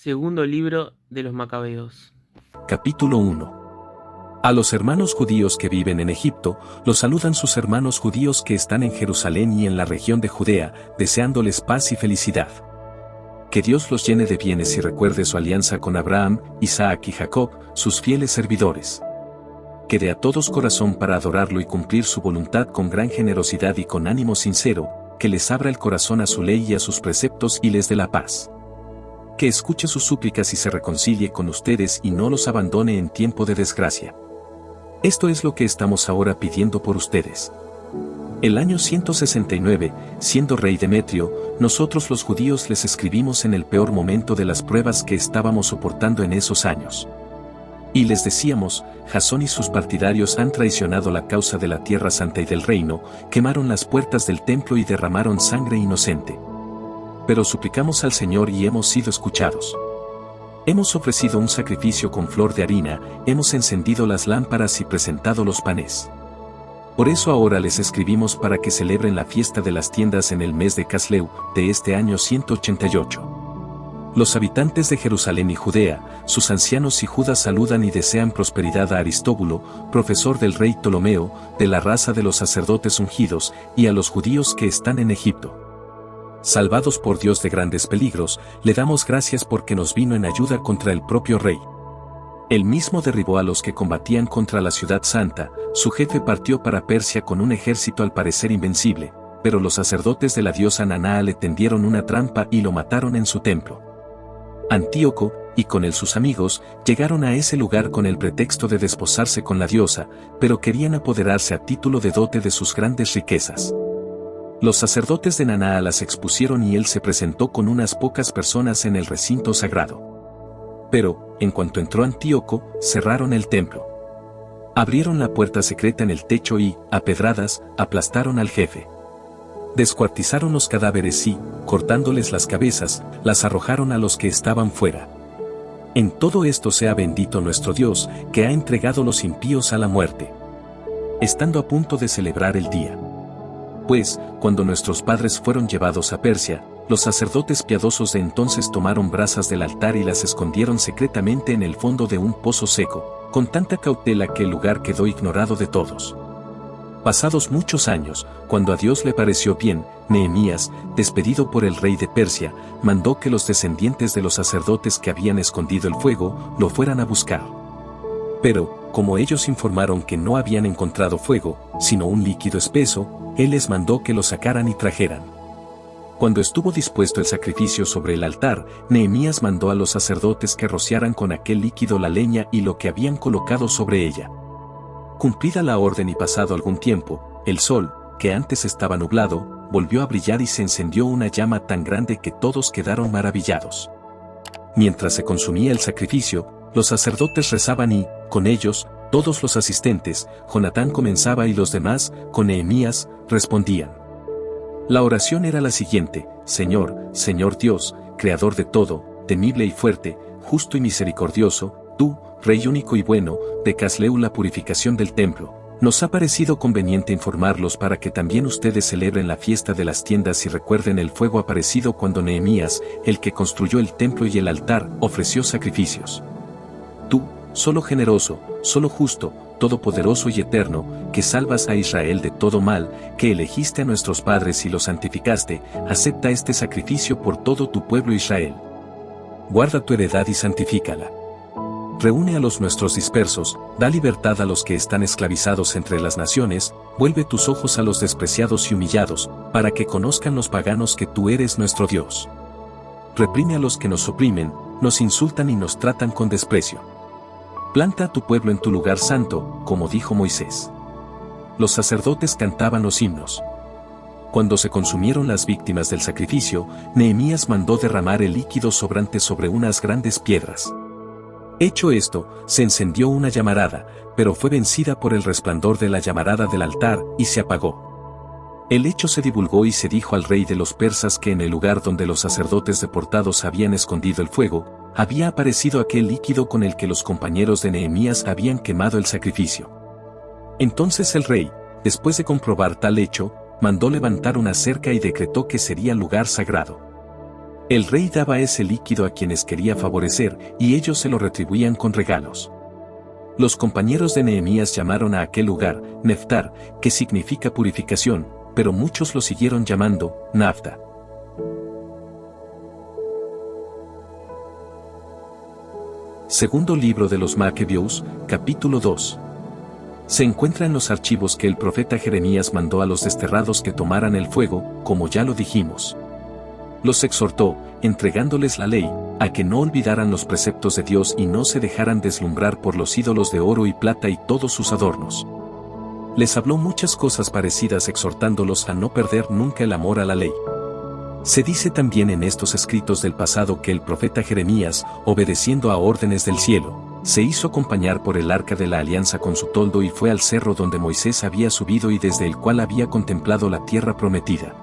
Segundo libro de los Macabeos. Capítulo 1. A los hermanos judíos que viven en Egipto, los saludan sus hermanos judíos que están en Jerusalén y en la región de Judea, deseándoles paz y felicidad. Que Dios los llene de bienes y recuerde su alianza con Abraham, Isaac y Jacob, sus fieles servidores. Que dé a todos corazón para adorarlo y cumplir su voluntad con gran generosidad y con ánimo sincero, que les abra el corazón a su ley y a sus preceptos y les dé la paz. Que escuche sus súplicas y se reconcilie con ustedes y no los abandone en tiempo de desgracia. Esto es lo que estamos ahora pidiendo por ustedes. El año 169, siendo rey Demetrio, nosotros los judíos les escribimos en el peor momento de las pruebas que estábamos soportando en esos años. Y les decíamos, Jasón y sus partidarios han traicionado la causa de la tierra santa y del reino, quemaron las puertas del templo y derramaron sangre inocente. Pero suplicamos al Señor y hemos sido escuchados. Hemos ofrecido un sacrificio con flor de harina, hemos encendido las lámparas y presentado los panes. Por eso ahora les escribimos para que celebren la fiesta de las tiendas en el mes de Casleu, de este año 188. Los habitantes de Jerusalén y Judea, sus ancianos y Judas saludan y desean prosperidad a Aristóbulo, profesor del rey Ptolomeo, de la raza de los sacerdotes ungidos, y a los judíos que están en Egipto. Salvados por Dios de grandes peligros, le damos gracias porque nos vino en ayuda contra el propio rey. Él mismo derribó a los que combatían contra la ciudad santa, su jefe partió para Persia con un ejército al parecer invencible, pero los sacerdotes de la diosa Nanaa le tendieron una trampa y lo mataron en su templo. Antíoco, y con él sus amigos, llegaron a ese lugar con el pretexto de desposarse con la diosa, pero querían apoderarse a título de dote de sus grandes riquezas. Los sacerdotes de Nanaa las expusieron y él se presentó con unas pocas personas en el recinto sagrado. Pero, en cuanto entró Antíoco, cerraron el templo. Abrieron la puerta secreta en el techo y, a pedradas, aplastaron al jefe. Descuartizaron los cadáveres y, cortándoles las cabezas, las arrojaron a los que estaban fuera. En todo esto sea bendito nuestro Dios, que ha entregado los impíos a la muerte. Estando a punto de celebrar el día. Pues, cuando nuestros padres fueron llevados a Persia, los sacerdotes piadosos de entonces tomaron brasas del altar y las escondieron secretamente en el fondo de un pozo seco, con tanta cautela que el lugar quedó ignorado de todos. Pasados muchos años, cuando a Dios le pareció bien, Nehemías, despedido por el rey de Persia, mandó que los descendientes de los sacerdotes que habían escondido el fuego, lo fueran a buscar. Pero, como ellos informaron que no habían encontrado fuego, sino un líquido espeso, él les mandó que lo sacaran y trajeran. Cuando estuvo dispuesto el sacrificio sobre el altar, Nehemías mandó a los sacerdotes que rociaran con aquel líquido la leña y lo que habían colocado sobre ella. Cumplida la orden y pasado algún tiempo, el sol, que antes estaba nublado, volvió a brillar y se encendió una llama tan grande que todos quedaron maravillados. Mientras se consumía el sacrificio, los sacerdotes rezaban y, con ellos, todos los asistentes, Jonatán comenzaba y los demás, con Nehemías, respondían. La oración era la siguiente: Señor, Señor Dios, Creador de todo, temible y fuerte, justo y misericordioso, tú, Rey único y bueno, de Casleu la purificación del templo, nos ha parecido conveniente informarlos para que también ustedes celebren la fiesta de las tiendas y recuerden el fuego aparecido cuando Nehemías, el que construyó el templo y el altar, ofreció sacrificios. Tú, solo generoso, solo justo, todopoderoso y eterno, que salvas a Israel de todo mal, que elegiste a nuestros padres y los santificaste, acepta este sacrificio por todo tu pueblo Israel. Guarda tu heredad y santifícala. Reúne a los nuestros dispersos, da libertad a los que están esclavizados entre las naciones, vuelve tus ojos a los despreciados y humillados, para que conozcan los paganos que tú eres nuestro Dios. Reprime a los que nos oprimen, nos insultan y nos tratan con desprecio. Planta a tu pueblo en tu lugar santo, como dijo Moisés. Los sacerdotes cantaban los himnos. Cuando se consumieron las víctimas del sacrificio, Nehemías mandó derramar el líquido sobrante sobre unas grandes piedras. Hecho esto, se encendió una llamarada, pero fue vencida por el resplandor de la llamarada del altar, y se apagó. El hecho se divulgó y se dijo al rey de los persas que en el lugar donde los sacerdotes deportados habían escondido el fuego, había aparecido aquel líquido con el que los compañeros de Nehemías habían quemado el sacrificio. Entonces el rey, después de comprobar tal hecho, mandó levantar una cerca y decretó que sería lugar sagrado. El rey daba ese líquido a quienes quería favorecer y ellos se lo retribuían con regalos. Los compañeros de Nehemías llamaron a aquel lugar Neftar, que significa purificación, pero muchos lo siguieron llamando Nafta. Segundo libro de los Macabeos, capítulo 2. Se encuentra en los archivos que el profeta Jeremías mandó a los desterrados que tomaran el fuego, como ya lo dijimos. Los exhortó, entregándoles la ley, a que no olvidaran los preceptos de Dios y no se dejaran deslumbrar por los ídolos de oro y plata y todos sus adornos. Les habló muchas cosas parecidas exhortándolos a no perder nunca el amor a la ley. Se dice también en estos escritos del pasado que el profeta Jeremías, obedeciendo a órdenes del cielo, se hizo acompañar por el arca de la alianza con su toldo y fue al cerro donde Moisés había subido y desde el cual había contemplado la tierra prometida.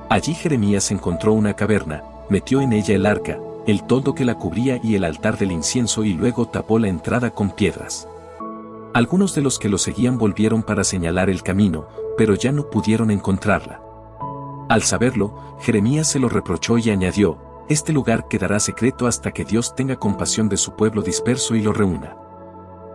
Allí Jeremías encontró una caverna, metió en ella el arca, el toldo que la cubría y el altar del incienso y luego tapó la entrada con piedras. Algunos de los que lo seguían volvieron para señalar el camino, pero ya no pudieron encontrarla. Al saberlo, Jeremías se lo reprochó y añadió: este lugar quedará secreto hasta que Dios tenga compasión de su pueblo disperso y lo reúna.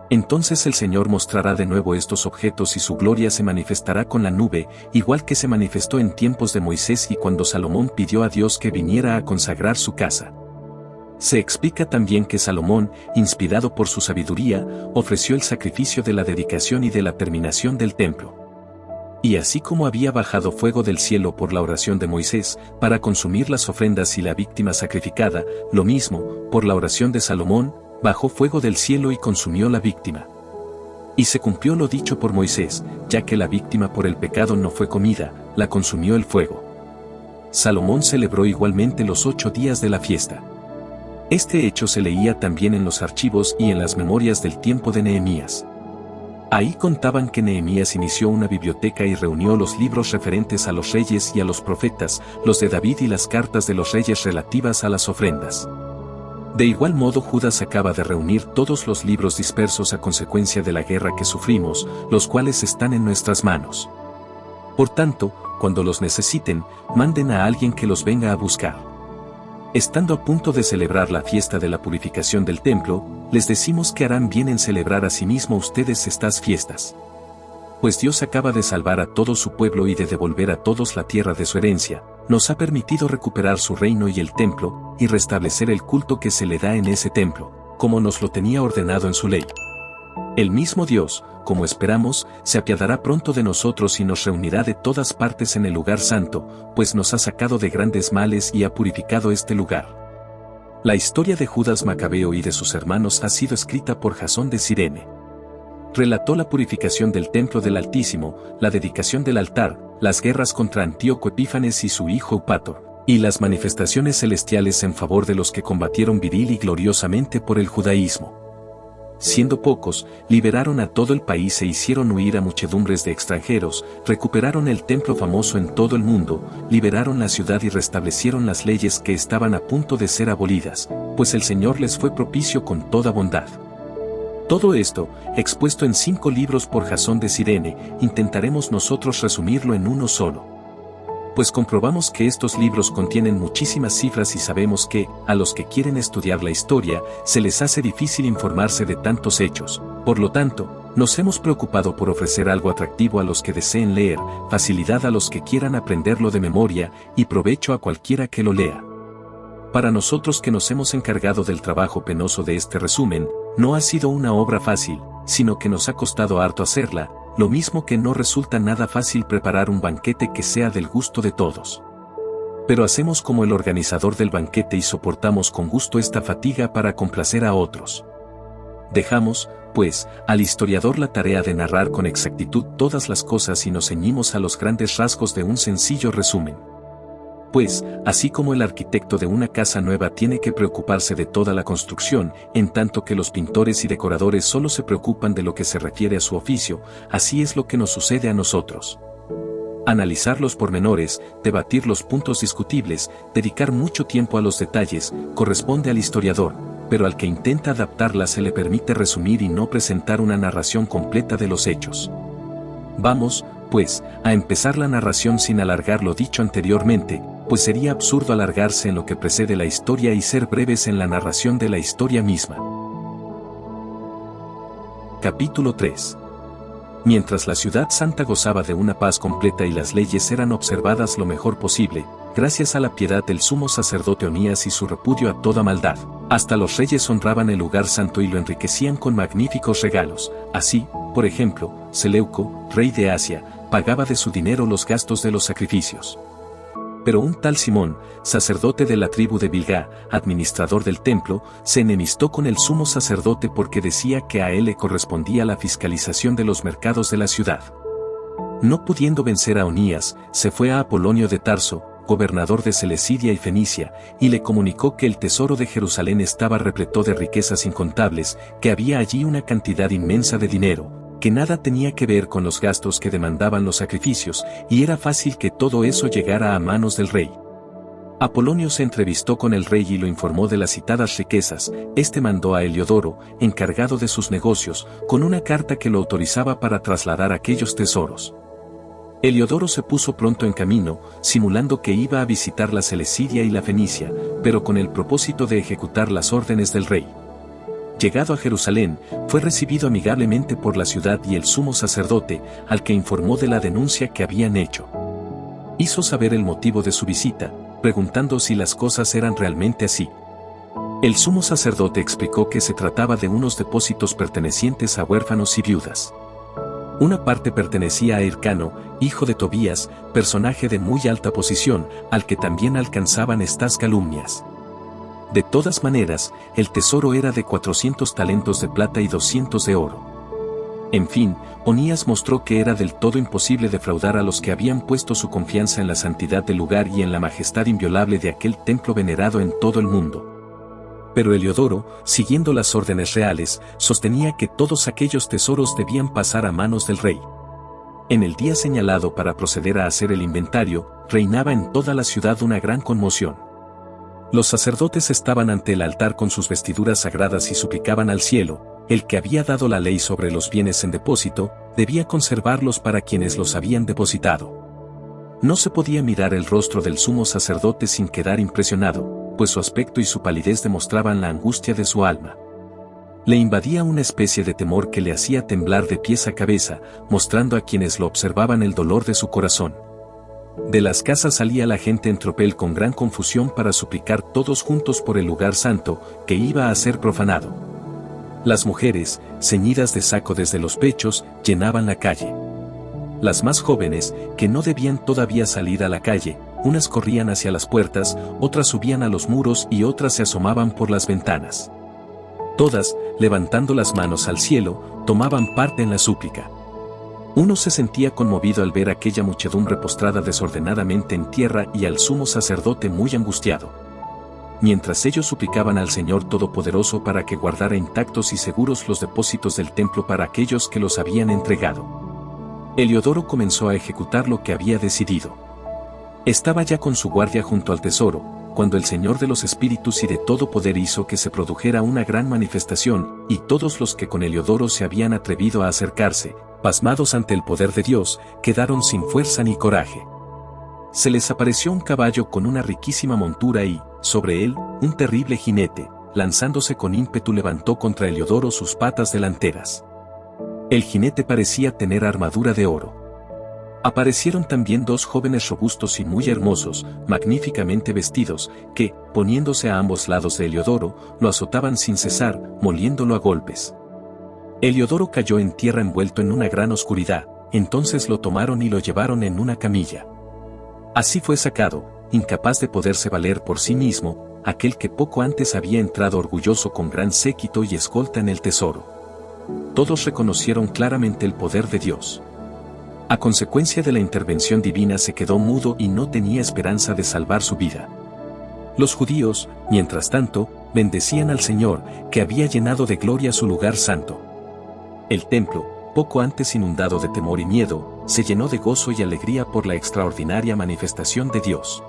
Entonces el Señor mostrará de nuevo estos objetos y su gloria se manifestará con la nube, igual que se manifestó en tiempos de Moisés y cuando Salomón pidió a Dios que viniera a consagrar su casa. Se explica también que Salomón, inspirado por su sabiduría, ofreció el sacrificio de la dedicación y de la terminación del templo. Y así como había bajado fuego del cielo por la oración de Moisés, para consumir las ofrendas y la víctima sacrificada, lo mismo, por la oración de Salomón, bajó fuego del cielo y consumió la víctima. Y se cumplió lo dicho por Moisés, ya que la víctima por el pecado no fue comida, la consumió el fuego. Salomón celebró igualmente los 8 días de la fiesta. Este hecho se leía también en los archivos y en las memorias del tiempo de Nehemías. Ahí contaban que Nehemías inició una biblioteca y reunió los libros referentes a los reyes y a los profetas, los de David y las cartas de los reyes relativas a las ofrendas. De igual modo Judas acaba de reunir todos los libros dispersos a consecuencia de la guerra que sufrimos, los cuales están en nuestras manos. Por tanto, cuando los necesiten, manden a alguien que los venga a buscar. Estando a punto de celebrar la fiesta de la purificación del templo, les decimos que harán bien en celebrar asimismo ustedes estas fiestas. Pues Dios acaba de salvar a todo su pueblo y de devolver a todos la tierra de su herencia, nos ha permitido recuperar su reino y el templo, y restablecer el culto que se le da en ese templo, como nos lo tenía ordenado en su ley. El mismo Dios, como esperamos, se apiadará pronto de nosotros y nos reunirá de todas partes en el lugar santo, pues nos ha sacado de grandes males y ha purificado este lugar. La historia de Judas Macabeo y de sus hermanos ha sido escrita por Jasón de Cirene. Relató la purificación del templo del Altísimo, la dedicación del altar, las guerras contra Antíoco Epífanes y su hijo Eupator, y las manifestaciones celestiales en favor de los que combatieron viril y gloriosamente por el judaísmo. Siendo pocos, liberaron a todo el país e hicieron huir a muchedumbres de extranjeros, recuperaron el templo famoso en todo el mundo, liberaron la ciudad y restablecieron las leyes que estaban a punto de ser abolidas, pues el Señor les fue propicio con toda bondad. Todo esto, expuesto en 5 libros por Jasón de Cirene, intentaremos nosotros resumirlo en uno solo. Pues comprobamos que estos libros contienen muchísimas cifras y sabemos que, a los que quieren estudiar la historia, se les hace difícil informarse de tantos hechos. Por lo tanto, nos hemos preocupado por ofrecer algo atractivo a los que deseen leer, facilidad a los que quieran aprenderlo de memoria, y provecho a cualquiera que lo lea. Para nosotros que nos hemos encargado del trabajo penoso de este resumen, no ha sido una obra fácil, sino que nos ha costado harto hacerla, lo mismo que no resulta nada fácil preparar un banquete que sea del gusto de todos. Pero hacemos como el organizador del banquete y soportamos con gusto esta fatiga para complacer a otros. Dejamos, pues, al historiador la tarea de narrar con exactitud todas las cosas y nos ceñimos a los grandes rasgos de un sencillo resumen. Pues, así como el arquitecto de una casa nueva tiene que preocuparse de toda la construcción, en tanto que los pintores y decoradores solo se preocupan de lo que se refiere a su oficio, así es lo que nos sucede a nosotros. Analizar los pormenores, debatir los puntos discutibles, dedicar mucho tiempo a los detalles, corresponde al historiador, pero al que intenta adaptarla se le permite resumir y no presentar una narración completa de los hechos. Vamos, pues, a empezar la narración sin alargar lo dicho anteriormente, pues sería absurdo alargarse en lo que precede la historia y ser breves en la narración de la historia misma. Capítulo 3. Mientras la ciudad santa gozaba de una paz completa y las leyes eran observadas lo mejor posible, gracias a la piedad del sumo sacerdote Onías y su repudio a toda maldad, hasta los reyes honraban el lugar santo y lo enriquecían con magníficos regalos. Así, por ejemplo, Seleuco, rey de Asia, pagaba de su dinero los gastos de los sacrificios. Pero un tal Simón, sacerdote de la tribu de Bilgá, administrador del templo, se enemistó con el sumo sacerdote porque decía que a él le correspondía la fiscalización de los mercados de la ciudad. No pudiendo vencer a Onías, se fue a Apolonio de Tarso, gobernador de Selecidia y Fenicia, y le comunicó que el tesoro de Jerusalén estaba repleto de riquezas incontables, que había allí una cantidad inmensa de dinero, que nada tenía que ver con los gastos que demandaban los sacrificios, y era fácil que todo eso llegara a manos del rey. Apolonio se entrevistó con el rey y lo informó de las citadas riquezas. Este mandó a Heliodoro, encargado de sus negocios, con una carta que lo autorizaba para trasladar aquellos tesoros. Heliodoro se puso pronto en camino, simulando que iba a visitar la Selecidia y la Fenicia, pero con el propósito de ejecutar las órdenes del rey. Llegado a Jerusalén, fue recibido amigablemente por la ciudad y el sumo sacerdote, al que informó de la denuncia que habían hecho. Hizo saber el motivo de su visita, preguntando si las cosas eran realmente así. El sumo sacerdote explicó que se trataba de unos depósitos pertenecientes a huérfanos y viudas. Una parte pertenecía a Hircano, hijo de Tobías, personaje de muy alta posición, al que también alcanzaban estas calumnias. De todas maneras, el tesoro era de 400 talentos de plata y 200 de oro. En fin, Onías mostró que era del todo imposible defraudar a los que habían puesto su confianza en la santidad del lugar y en la majestad inviolable de aquel templo venerado en todo el mundo. Pero Heliodoro, siguiendo las órdenes reales, sostenía que todos aquellos tesoros debían pasar a manos del rey. En el día señalado para proceder a hacer el inventario, reinaba en toda la ciudad una gran conmoción. Los sacerdotes estaban ante el altar con sus vestiduras sagradas y suplicaban al cielo. El que había dado la ley sobre los bienes en depósito, debía conservarlos para quienes los habían depositado. No se podía mirar el rostro del sumo sacerdote sin quedar impresionado, pues su aspecto y su palidez demostraban la angustia de su alma. Le invadía una especie de temor que le hacía temblar de pies a cabeza, mostrando a quienes lo observaban el dolor de su corazón. De las casas salía la gente en tropel con gran confusión para suplicar todos juntos por el lugar santo, que iba a ser profanado. Las mujeres, ceñidas de saco desde los pechos, llenaban la calle. Las más jóvenes, que no debían todavía salir a la calle, unas corrían hacia las puertas, otras subían a los muros y otras se asomaban por las ventanas. Todas, levantando las manos al cielo, tomaban parte en la súplica. Uno se sentía conmovido al ver aquella muchedumbre postrada desordenadamente en tierra y al sumo sacerdote muy angustiado. Mientras ellos suplicaban al Señor Todopoderoso para que guardara intactos y seguros los depósitos del templo para aquellos que los habían entregado, Heliodoro comenzó a ejecutar lo que había decidido. Estaba ya con su guardia junto al tesoro, cuando el Señor de los Espíritus y de todo poder hizo que se produjera una gran manifestación, y todos los que con Heliodoro se habían atrevido a acercarse, pasmados ante el poder de Dios, quedaron sin fuerza ni coraje. Se les apareció un caballo con una riquísima montura y, sobre él, un terrible jinete, lanzándose con ímpetu levantó contra Heliodoro sus patas delanteras. El jinete parecía tener armadura de oro. Aparecieron también dos jóvenes robustos y muy hermosos, magníficamente vestidos, que, poniéndose a ambos lados de Heliodoro, lo azotaban sin cesar, moliéndolo a golpes. Heliodoro cayó en tierra envuelto en una gran oscuridad, entonces lo tomaron y lo llevaron en una camilla. Así fue sacado, incapaz de poderse valer por sí mismo, aquel que poco antes había entrado orgulloso con gran séquito y escolta en el tesoro. Todos reconocieron claramente el poder de Dios. A consecuencia de la intervención divina se quedó mudo y no tenía esperanza de salvar su vida. Los judíos, mientras tanto, bendecían al Señor, que había llenado de gloria su lugar santo. El templo, poco antes inundado de temor y miedo, se llenó de gozo y alegría por la extraordinaria manifestación de Dios.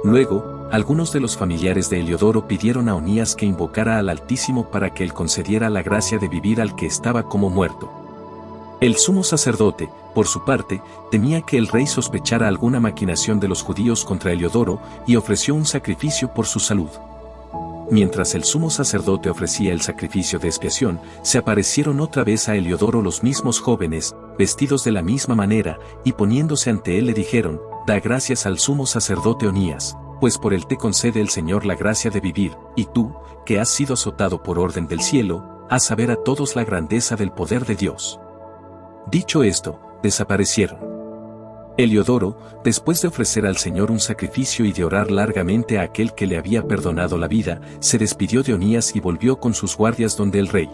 Luego, algunos de los familiares de Heliodoro pidieron a Onías que invocara al Altísimo para que él concediera la gracia de vivir al que estaba como muerto. El sumo sacerdote, por su parte, temía que el rey sospechara alguna maquinación de los judíos contra Heliodoro y ofreció un sacrificio por su salud. Mientras el sumo sacerdote ofrecía el sacrificio de expiación, se aparecieron otra vez a Heliodoro los mismos jóvenes, vestidos de la misma manera, y poniéndose ante él le dijeron: «Da gracias al sumo sacerdote Onías, pues por él te concede el Señor la gracia de vivir, y tú, que has sido azotado por orden del cielo, haz saber a todos la grandeza del poder de Dios». Dicho esto, desaparecieron. Heliodoro, después de ofrecer al Señor un sacrificio y de orar largamente a aquel que le había perdonado la vida, se despidió de Onías y volvió con sus guardias donde el rey.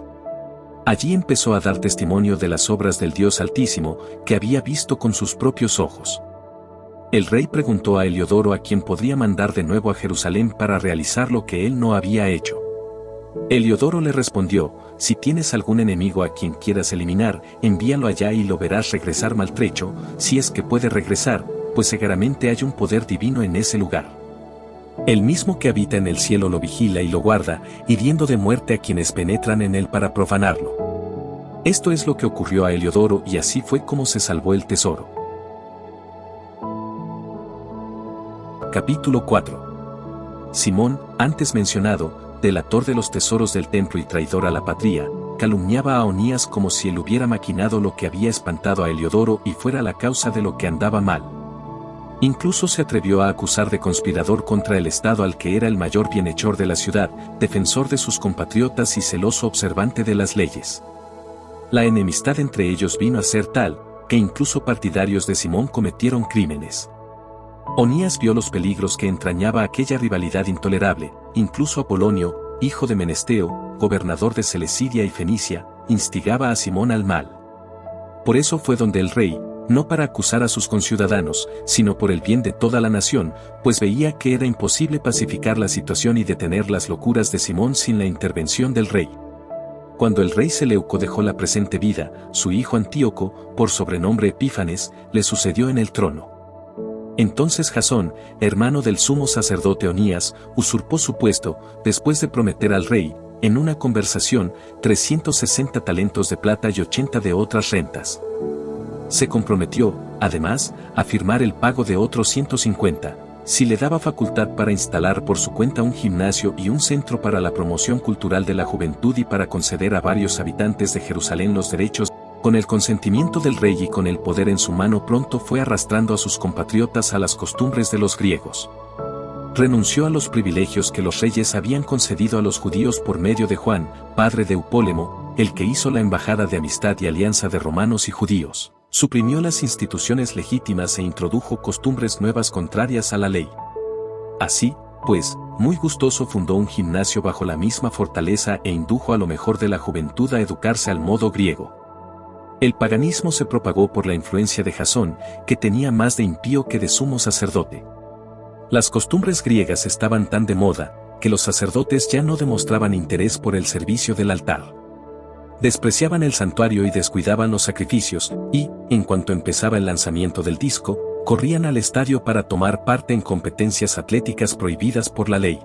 Allí empezó a dar testimonio de las obras del Dios Altísimo, que había visto con sus propios ojos. El rey preguntó a Heliodoro a quién podría mandar de nuevo a Jerusalén para realizar lo que él no había hecho. Heliodoro le respondió: «Si tienes algún enemigo a quien quieras eliminar, envíalo allá y lo verás regresar maltrecho, si es que puede regresar, pues seguramente hay un poder divino en ese lugar. El mismo que habita en el cielo lo vigila y lo guarda, hiriendo de muerte a quienes penetran en él para profanarlo». Esto es lo que ocurrió a Heliodoro y así fue como se salvó el tesoro. Capítulo 4. Simón, antes mencionado, delator de los tesoros del templo y traidor a la patria, calumniaba a Onías como si él hubiera maquinado lo que había espantado a Heliodoro y fuera la causa de lo que andaba mal. Incluso se atrevió a acusar de conspirador contra el Estado al que era el mayor bienhechor de la ciudad, defensor de sus compatriotas y celoso observante de las leyes. La enemistad entre ellos vino a ser tal, que incluso partidarios de Simón cometieron crímenes. Onías vio los peligros que entrañaba aquella rivalidad intolerable. Incluso Apolonio, hijo de Menesteo, gobernador de Selecidia y Fenicia, instigaba a Simón al mal. Por eso fue donde el rey, no para acusar a sus conciudadanos, sino por el bien de toda la nación, pues veía que era imposible pacificar la situación y detener las locuras de Simón sin la intervención del rey. Cuando el rey Seleuco dejó la presente vida, su hijo Antíoco, por sobrenombre Epífanes, le sucedió en el trono. Entonces Jasón, hermano del sumo sacerdote Onías, usurpó su puesto, después de prometer al rey, en una conversación, 360 talentos de plata y 80 de otras rentas. Se comprometió, además, a firmar el pago de otros 150, si le daba facultad para instalar por su cuenta un gimnasio y un centro para la promoción cultural de la juventud y para conceder a varios habitantes de Jerusalén los derechos. Con el consentimiento del rey y con el poder en su mano pronto fue arrastrando a sus compatriotas a las costumbres de los griegos. Renunció a los privilegios que los reyes habían concedido a los judíos por medio de Juan, padre de Eupólemo, el que hizo la embajada de amistad y alianza de romanos y judíos. Suprimió las instituciones legítimas e introdujo costumbres nuevas contrarias a la ley. Así, pues, muy gustoso fundó un gimnasio bajo la misma fortaleza e indujo a lo mejor de la juventud a educarse al modo griego. El paganismo se propagó por la influencia de Jasón, que tenía más de impío que de sumo sacerdote. Las costumbres griegas estaban tan de moda, que los sacerdotes ya no demostraban interés por el servicio del altar. Despreciaban el santuario y descuidaban los sacrificios, y, en cuanto empezaba el lanzamiento del disco, corrían al estadio para tomar parte en competencias atléticas prohibidas por la ley.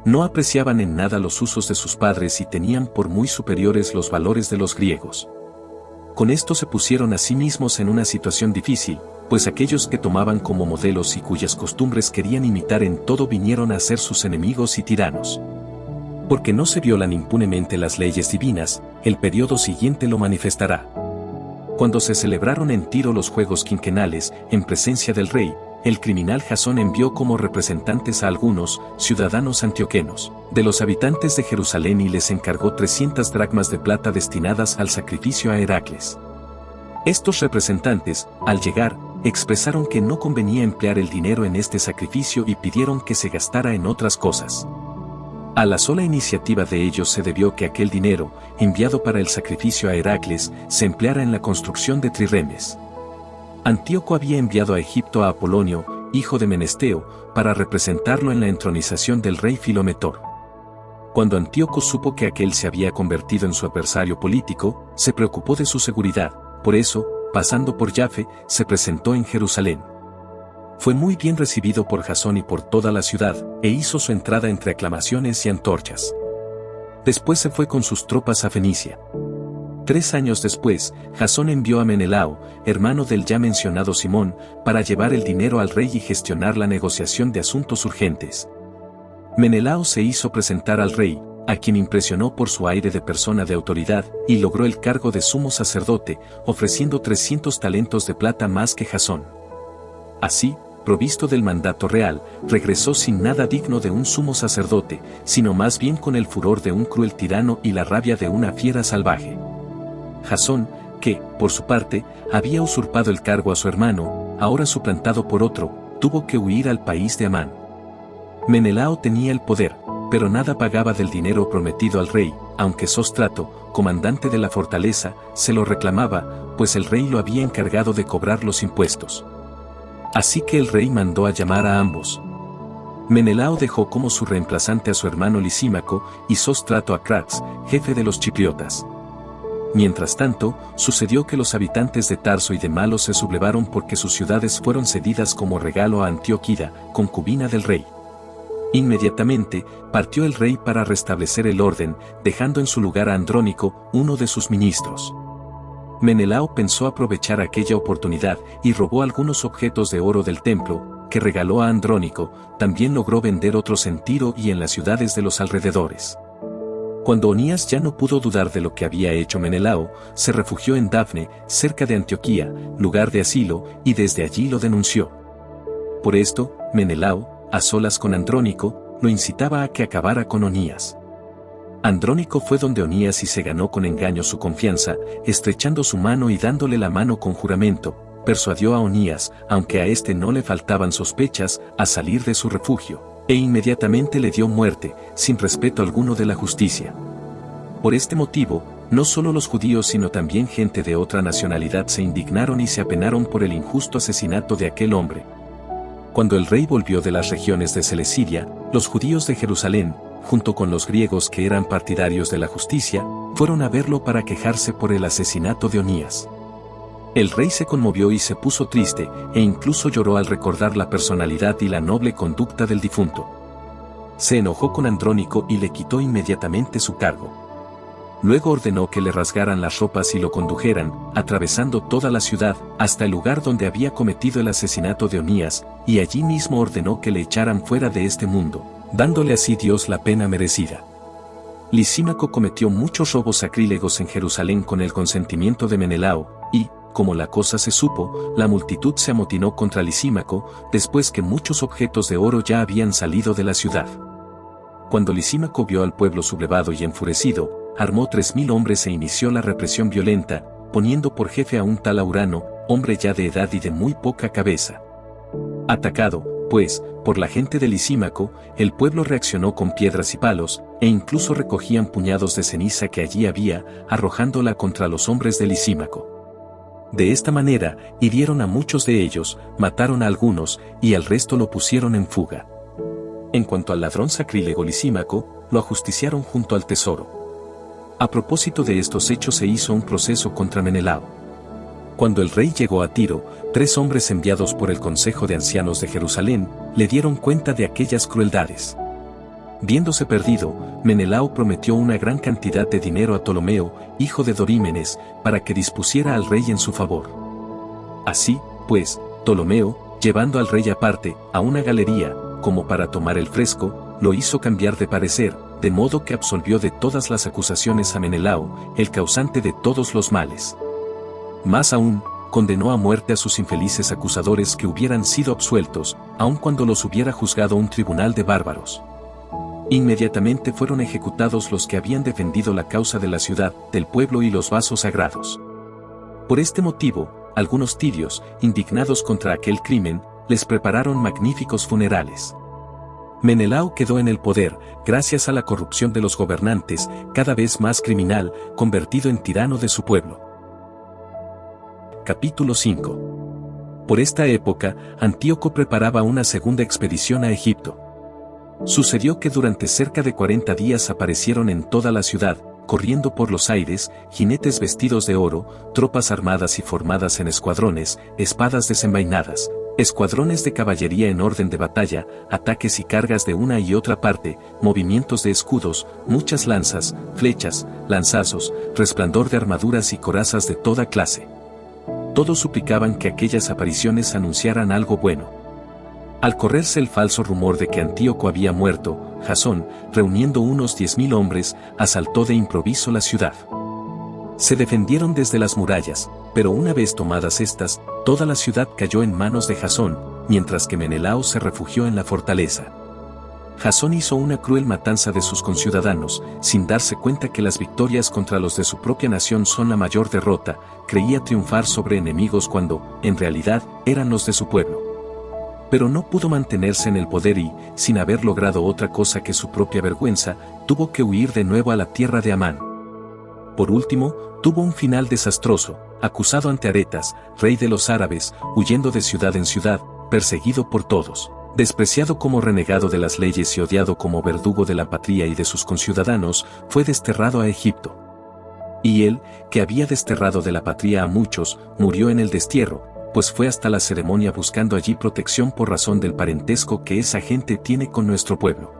No apreciaban en nada los usos de sus padres y tenían por muy superiores los valores de los griegos. Con esto se pusieron a sí mismos en una situación difícil, pues aquellos que tomaban como modelos y cuyas costumbres querían imitar en todo vinieron a ser sus enemigos y tiranos. Porque no se violan impunemente las leyes divinas, el periodo siguiente lo manifestará. Cuando se celebraron en Tiro los juegos quinquenales, en presencia del rey, el criminal Jasón envió como representantes a algunos, ciudadanos antioquenos, de los habitantes de Jerusalén y les encargó 300 dracmas de plata destinadas al sacrificio a Heracles. Estos representantes, al llegar, expresaron que no convenía emplear el dinero en este sacrificio y pidieron que se gastara en otras cosas. A la sola iniciativa de ellos se debió que aquel dinero, enviado para el sacrificio a Heracles, se empleara en la construcción de trirremes. Antíoco había enviado a Egipto a Apolonio, hijo de Menesteo, para representarlo en la entronización del rey Filometor. Cuando Antíoco supo que aquel se había convertido en su adversario político, se preocupó de su seguridad, por eso, pasando por Yafe, se presentó en Jerusalén. Fue muy bien recibido por Jasón y por toda la ciudad, e hizo su entrada entre aclamaciones y antorchas. Después se fue con sus tropas a Fenicia. 3 años después, Jasón envió a Menelao, hermano del ya mencionado Simón, para llevar el dinero al rey y gestionar la negociación de asuntos urgentes. Menelao se hizo presentar al rey, a quien impresionó por su aire de persona de autoridad, y logró el cargo de sumo sacerdote, ofreciendo 300 talentos de plata más que Jasón. Así, provisto del mandato real, regresó sin nada digno de un sumo sacerdote, sino más bien con el furor de un cruel tirano y la rabia de una fiera salvaje. Jasón, que, por su parte, había usurpado el cargo a su hermano, ahora suplantado por otro, tuvo que huir al país de Amán. Menelao tenía el poder, pero nada pagaba del dinero prometido al rey, aunque Sóstrato, comandante de la fortaleza, se lo reclamaba, pues el rey lo había encargado de cobrar los impuestos. Así que el rey mandó a llamar a ambos. Menelao dejó como su reemplazante a su hermano Lisímaco y Sóstrato a Crax, jefe de los chipriotas. Mientras tanto, sucedió que los habitantes de Tarso y de Malos se sublevaron porque sus ciudades fueron cedidas como regalo a Antioquida, concubina del rey. Inmediatamente, partió el rey para restablecer el orden, dejando en su lugar a Andrónico, uno de sus ministros. Menelao pensó aprovechar aquella oportunidad y robó algunos objetos de oro del templo, que regaló a Andrónico. También logró vender otros en Tiro y en las ciudades de los alrededores. Cuando Onías ya no pudo dudar de lo que había hecho Menelao, se refugió en Dafne, cerca de Antioquía, lugar de asilo, y desde allí lo denunció. Por esto, Menelao, a solas con Andrónico, lo incitaba a que acabara con Onías. Andrónico fue donde Onías y se ganó con engaño su confianza, estrechando su mano y dándole la mano con juramento, persuadió a Onías, aunque a este no le faltaban sospechas, a salir de su refugio, e inmediatamente le dio muerte, sin respeto alguno de la justicia. Por este motivo, no solo los judíos sino también gente de otra nacionalidad se indignaron y se apenaron por el injusto asesinato de aquel hombre. Cuando el rey volvió de las regiones de Selecidia, los judíos de Jerusalén, junto con los griegos que eran partidarios de la justicia, fueron a verlo para quejarse por el asesinato de Onías. El rey se conmovió y se puso triste, e incluso lloró al recordar la personalidad y la noble conducta del difunto. Se enojó con Andrónico y le quitó inmediatamente su cargo. Luego ordenó que le rasgaran las ropas y lo condujeran, atravesando toda la ciudad, hasta el lugar donde había cometido el asesinato de Onías, y allí mismo ordenó que le echaran fuera de este mundo, dándole así Dios la pena merecida. Lisímaco cometió muchos robos sacrílegos en Jerusalén con el consentimiento de Menelao, y, como la cosa se supo, la multitud se amotinó contra Lisímaco, después que muchos objetos de oro ya habían salido de la ciudad. Cuando Lisímaco vio al pueblo sublevado y enfurecido, armó 3000 hombres e inició la represión violenta, poniendo por jefe a un tal Aurano, hombre ya de edad y de muy poca cabeza. Atacado, pues, por la gente de Lisímaco, el pueblo reaccionó con piedras y palos, e incluso recogían puñados de ceniza que allí había, arrojándola contra los hombres de Lisímaco. De esta manera, hirieron a muchos de ellos, mataron a algunos, y al resto lo pusieron en fuga. En cuanto al ladrón sacrílego Lisímaco, lo ajusticiaron junto al tesoro. A propósito de estos hechos se hizo un proceso contra Menelao. Cuando el rey llegó a Tiro, 3 hombres enviados por el Consejo de Ancianos de Jerusalén, le dieron cuenta de aquellas crueldades. Viéndose perdido, Menelao prometió una gran cantidad de dinero a Ptolomeo, hijo de Dorímenes, para que dispusiera al rey en su favor. Así, pues, Ptolomeo, llevando al rey aparte, a una galería, como para tomar el fresco, lo hizo cambiar de parecer, de modo que absolvió de todas las acusaciones a Menelao, el causante de todos los males. Más aún, condenó a muerte a sus infelices acusadores que hubieran sido absueltos, aun cuando los hubiera juzgado un tribunal de bárbaros. Inmediatamente fueron ejecutados los que habían defendido la causa de la ciudad, del pueblo y los vasos sagrados. Por este motivo, algunos tirios, indignados contra aquel crimen, les prepararon magníficos funerales. Menelao quedó en el poder, gracias a la corrupción de los gobernantes, cada vez más criminal, convertido en tirano de su pueblo. Capítulo 5. Por esta época, Antíoco preparaba una segunda expedición a Egipto. Sucedió que durante cerca de 40 días aparecieron en toda la ciudad, corriendo por los aires, jinetes vestidos de oro, tropas armadas y formadas en escuadrones, espadas desenvainadas, Escuadrones de caballería en orden de batalla, ataques y cargas de una y otra parte, movimientos de escudos, muchas lanzas, flechas, lanzazos, resplandor de armaduras y corazas de toda clase. Todos suplicaban que aquellas apariciones anunciaran algo bueno. Al correrse el falso rumor de que Antíoco había muerto, Jasón, reuniendo unos 10.000 hombres, asaltó de improviso la ciudad. Se defendieron desde las murallas, pero una vez tomadas estas, toda la ciudad cayó en manos de Jasón, mientras que Menelao se refugió en la fortaleza. Jasón hizo una cruel matanza de sus conciudadanos, sin darse cuenta que las victorias contra los de su propia nación son la mayor derrota. Creía triunfar sobre enemigos cuando, en realidad, eran los de su pueblo. Pero no pudo mantenerse en el poder y, sin haber logrado otra cosa que su propia vergüenza, tuvo que huir de nuevo a la tierra de Amán. Por último, tuvo un final desastroso, acusado ante Aretas, rey de los árabes, huyendo de ciudad en ciudad, perseguido por todos, despreciado como renegado de las leyes y odiado como verdugo de la patria y de sus conciudadanos, fue desterrado a Egipto. Y él, que había desterrado de la patria a muchos, murió en el destierro, pues fue hasta la ceremonia buscando allí protección por razón del parentesco que esa gente tiene con nuestro pueblo.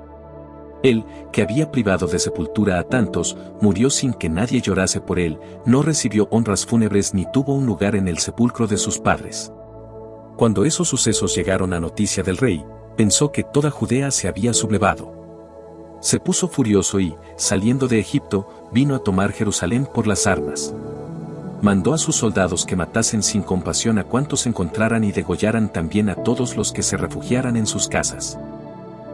Él, que había privado de sepultura a tantos, murió sin que nadie llorase por él, no recibió honras fúnebres ni tuvo un lugar en el sepulcro de sus padres. Cuando esos sucesos llegaron a noticia del rey, pensó que toda Judea se había sublevado. Se puso furioso y, saliendo de Egipto, vino a tomar Jerusalén por las armas. Mandó a sus soldados que matasen sin compasión a cuantos encontraran y degollaran también a todos los que se refugiaran en sus casas.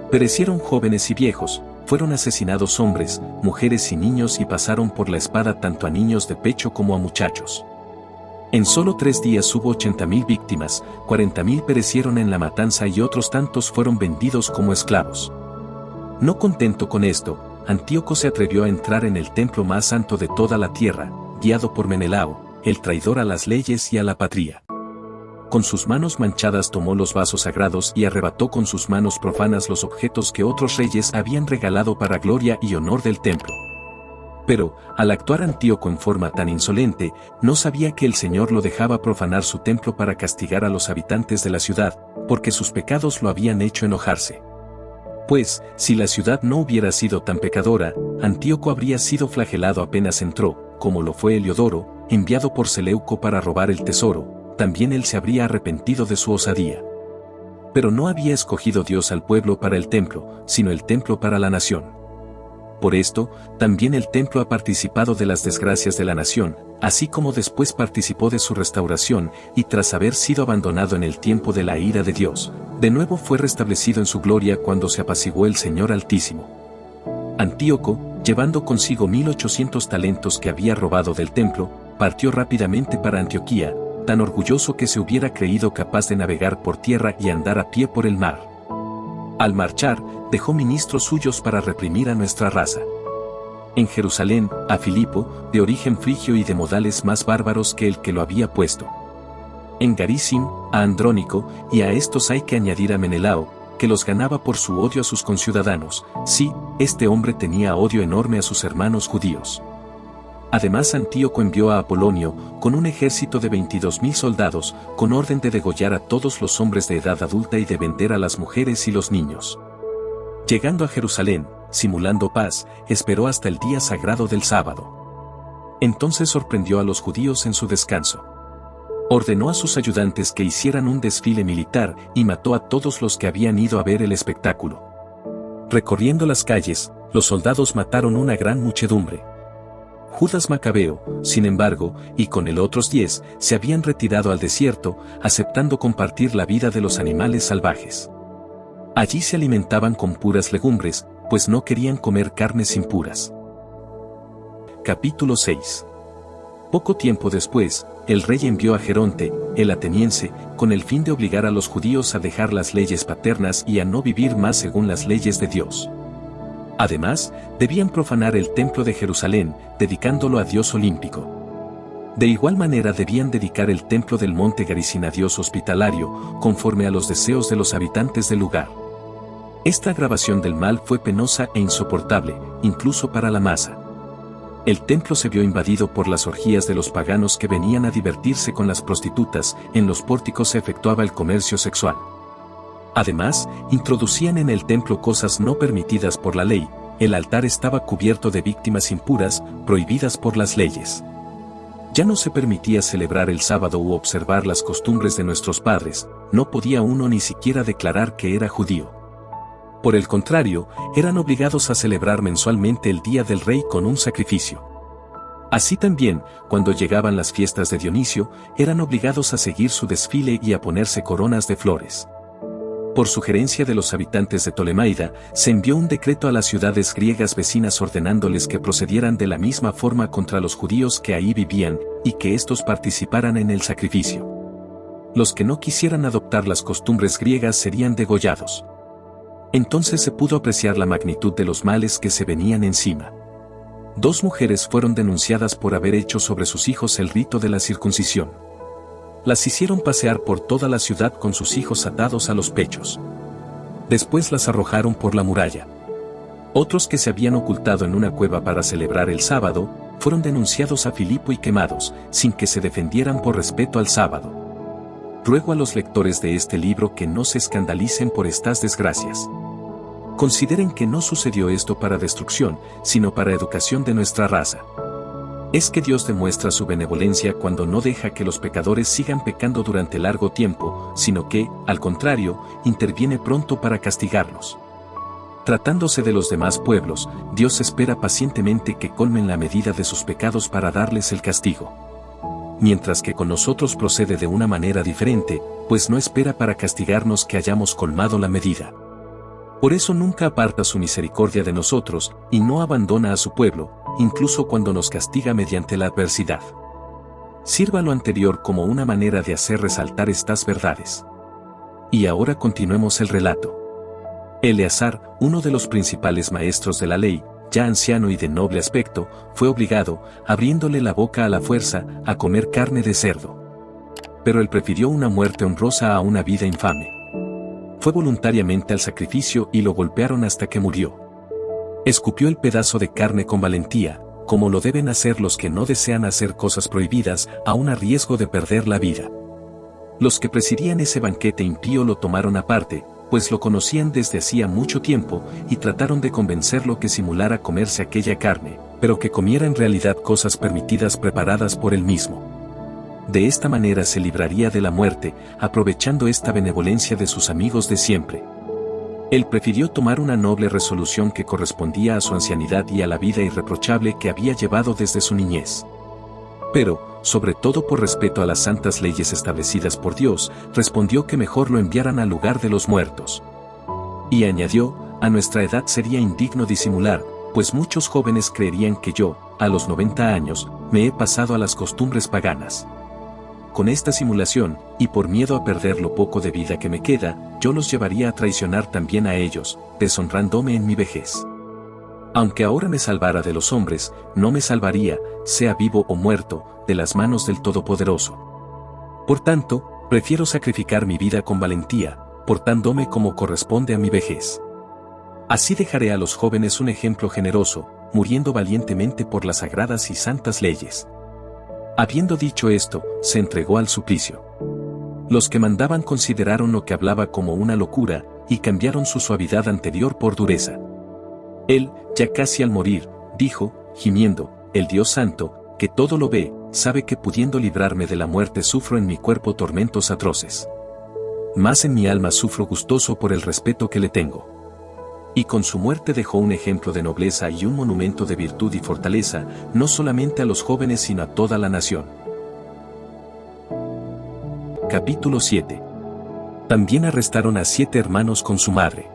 Perecieron jóvenes y viejos, fueron asesinados hombres, mujeres y niños y pasaron por la espada tanto a niños de pecho como a muchachos. En solo 3 días hubo 80.000 víctimas, 40.000 perecieron en la matanza y otros tantos fueron vendidos como esclavos. No contento con esto, Antíoco se atrevió a entrar en el templo más santo de toda la tierra, guiado por Menelao, el traidor a las leyes y a la patria. Con sus manos manchadas tomó los vasos sagrados y arrebató con sus manos profanas los objetos que otros reyes habían regalado para gloria y honor del templo. Pero, al actuar Antíoco en forma tan insolente, no sabía que el Señor lo dejaba profanar su templo para castigar a los habitantes de la ciudad, porque sus pecados lo habían hecho enojarse. Pues, si la ciudad no hubiera sido tan pecadora, Antíoco habría sido flagelado apenas entró, como lo fue Heliodoro, enviado por Seleuco para robar el tesoro. También él se habría arrepentido de su osadía. Pero no había escogido Dios al pueblo para el templo, sino el templo para la nación. Por esto, también el templo ha participado de las desgracias de la nación, así como después participó de su restauración, y tras haber sido abandonado en el tiempo de la ira de Dios, de nuevo fue restablecido en su gloria cuando se apaciguó el Señor Altísimo. Antíoco, llevando consigo 1.800 talentos que había robado del templo, partió rápidamente para Antioquía, tan orgulloso que se hubiera creído capaz de navegar por tierra y andar a pie por el mar. Al marchar, dejó ministros suyos para reprimir a nuestra raza. En Jerusalén, a Filipo, de origen frigio y de modales más bárbaros que el que lo había puesto. En Garisim, a Andrónico, y a estos hay que añadir a Menelao, que los ganaba por su odio a sus conciudadanos. Sí, este hombre tenía odio enorme a sus hermanos judíos. Además Antíoco envió a Apolonio, con un ejército de 22.000 soldados, con orden de degollar a todos los hombres de edad adulta y de vender a las mujeres y los niños. Llegando a Jerusalén, simulando paz, esperó hasta el día sagrado del sábado. Entonces sorprendió a los judíos en su descanso. Ordenó a sus ayudantes que hicieran un desfile militar y mató a todos los que habían ido a ver el espectáculo. Recorriendo las calles, los soldados mataron una gran muchedumbre. Judas Macabeo, sin embargo, y con el otros 10, se habían retirado al desierto, aceptando compartir la vida de los animales salvajes. Allí se alimentaban con puras legumbres, pues no querían comer carnes impuras. Capítulo 6. Poco tiempo después, el rey envió a Geronte, el ateniense, con el fin de obligar a los judíos a dejar las leyes paternas y a no vivir más según las leyes de Dios. Además, debían profanar el templo de Jerusalén, dedicándolo a Dios olímpico. De igual manera debían dedicar el templo del monte Garizim a Dios hospitalario, conforme a los deseos de los habitantes del lugar. Esta agravación del mal fue penosa e insoportable, incluso para la masa. El templo se vio invadido por las orgías de los paganos que venían a divertirse con las prostitutas, en los pórticos se efectuaba el comercio sexual. Además, introducían en el templo cosas no permitidas por la ley, el altar estaba cubierto de víctimas impuras, prohibidas por las leyes. Ya no se permitía celebrar el sábado u observar las costumbres de nuestros padres, no podía uno ni siquiera declarar que era judío. Por el contrario, eran obligados a celebrar mensualmente el Día del Rey con un sacrificio. Así también, cuando llegaban las fiestas de Dionisio, eran obligados a seguir su desfile y a ponerse coronas de flores. Por sugerencia de los habitantes de Ptolemaida, se envió un decreto a las ciudades griegas vecinas ordenándoles que procedieran de la misma forma contra los judíos que ahí vivían, y que éstos participaran en el sacrificio. Los que no quisieran adoptar las costumbres griegas serían degollados. Entonces se pudo apreciar la magnitud de los males que se venían encima. 2 mujeres fueron denunciadas por haber hecho sobre sus hijos el rito de la circuncisión. Las hicieron pasear por toda la ciudad con sus hijos atados a los pechos. Después las arrojaron por la muralla. Otros que se habían ocultado en una cueva para celebrar el sábado, fueron denunciados a Filipo y quemados, sin que se defendieran por respeto al sábado. Ruego a los lectores de este libro que no se escandalicen por estas desgracias. Consideren que no sucedió esto para destrucción, sino para educación de nuestra raza. Es que Dios demuestra su benevolencia cuando no deja que los pecadores sigan pecando durante largo tiempo, sino que, al contrario, interviene pronto para castigarlos. Tratándose de los demás pueblos, Dios espera pacientemente que colmen la medida de sus pecados para darles el castigo. Mientras que con nosotros procede de una manera diferente, pues no espera para castigarnos que hayamos colmado la medida. Por eso nunca aparta su misericordia de nosotros, y no abandona a su pueblo, incluso cuando nos castiga mediante la adversidad. Sirva lo anterior como una manera de hacer resaltar estas verdades. Y ahora continuemos el relato. Eleazar, uno de los principales maestros de la ley, ya anciano y de noble aspecto, fue obligado, abriéndole la boca a la fuerza, a comer carne de cerdo. Pero él prefirió una muerte honrosa a una vida infame. Fue voluntariamente al sacrificio y lo golpearon hasta que murió. Escupió el pedazo de carne con valentía, como lo deben hacer los que no desean hacer cosas prohibidas, aun a riesgo de perder la vida. Los que presidían ese banquete impío lo tomaron aparte, pues lo conocían desde hacía mucho tiempo, y trataron de convencerlo que simulara comerse aquella carne, pero que comiera en realidad cosas permitidas preparadas por él mismo. De esta manera se libraría de la muerte, aprovechando esta benevolencia de sus amigos de siempre. Él prefirió tomar una noble resolución que correspondía a su ancianidad y a la vida irreprochable que había llevado desde su niñez. Pero, sobre todo por respeto a las santas leyes establecidas por Dios, respondió que mejor lo enviaran al lugar de los muertos. Y añadió, a nuestra edad sería indigno disimular, pues muchos jóvenes creerían que yo, a los 90 años, me he pasado a las costumbres paganas. Con esta simulación, y por miedo a perder lo poco de vida que me queda, yo los llevaría a traicionar también a ellos, deshonrándome en mi vejez. Aunque ahora me salvara de los hombres, no me salvaría, sea vivo o muerto, de las manos del Todopoderoso. Por tanto, prefiero sacrificar mi vida con valentía, portándome como corresponde a mi vejez. Así dejaré a los jóvenes un ejemplo generoso, muriendo valientemente por las sagradas y santas leyes. Habiendo dicho esto, se entregó al suplicio. Los que mandaban consideraron lo que hablaba como una locura, y cambiaron su suavidad anterior por dureza. Él, ya casi al morir, dijo, gimiendo, el Dios Santo, que todo lo ve, sabe que pudiendo librarme de la muerte sufro en mi cuerpo tormentos atroces. Mas en mi alma sufro gustoso por el respeto que le tengo. Y con su muerte dejó un ejemplo de nobleza y un monumento de virtud y fortaleza, no solamente a los jóvenes sino a toda la nación. Capítulo 7. También arrestaron a 7 hermanos con su madre.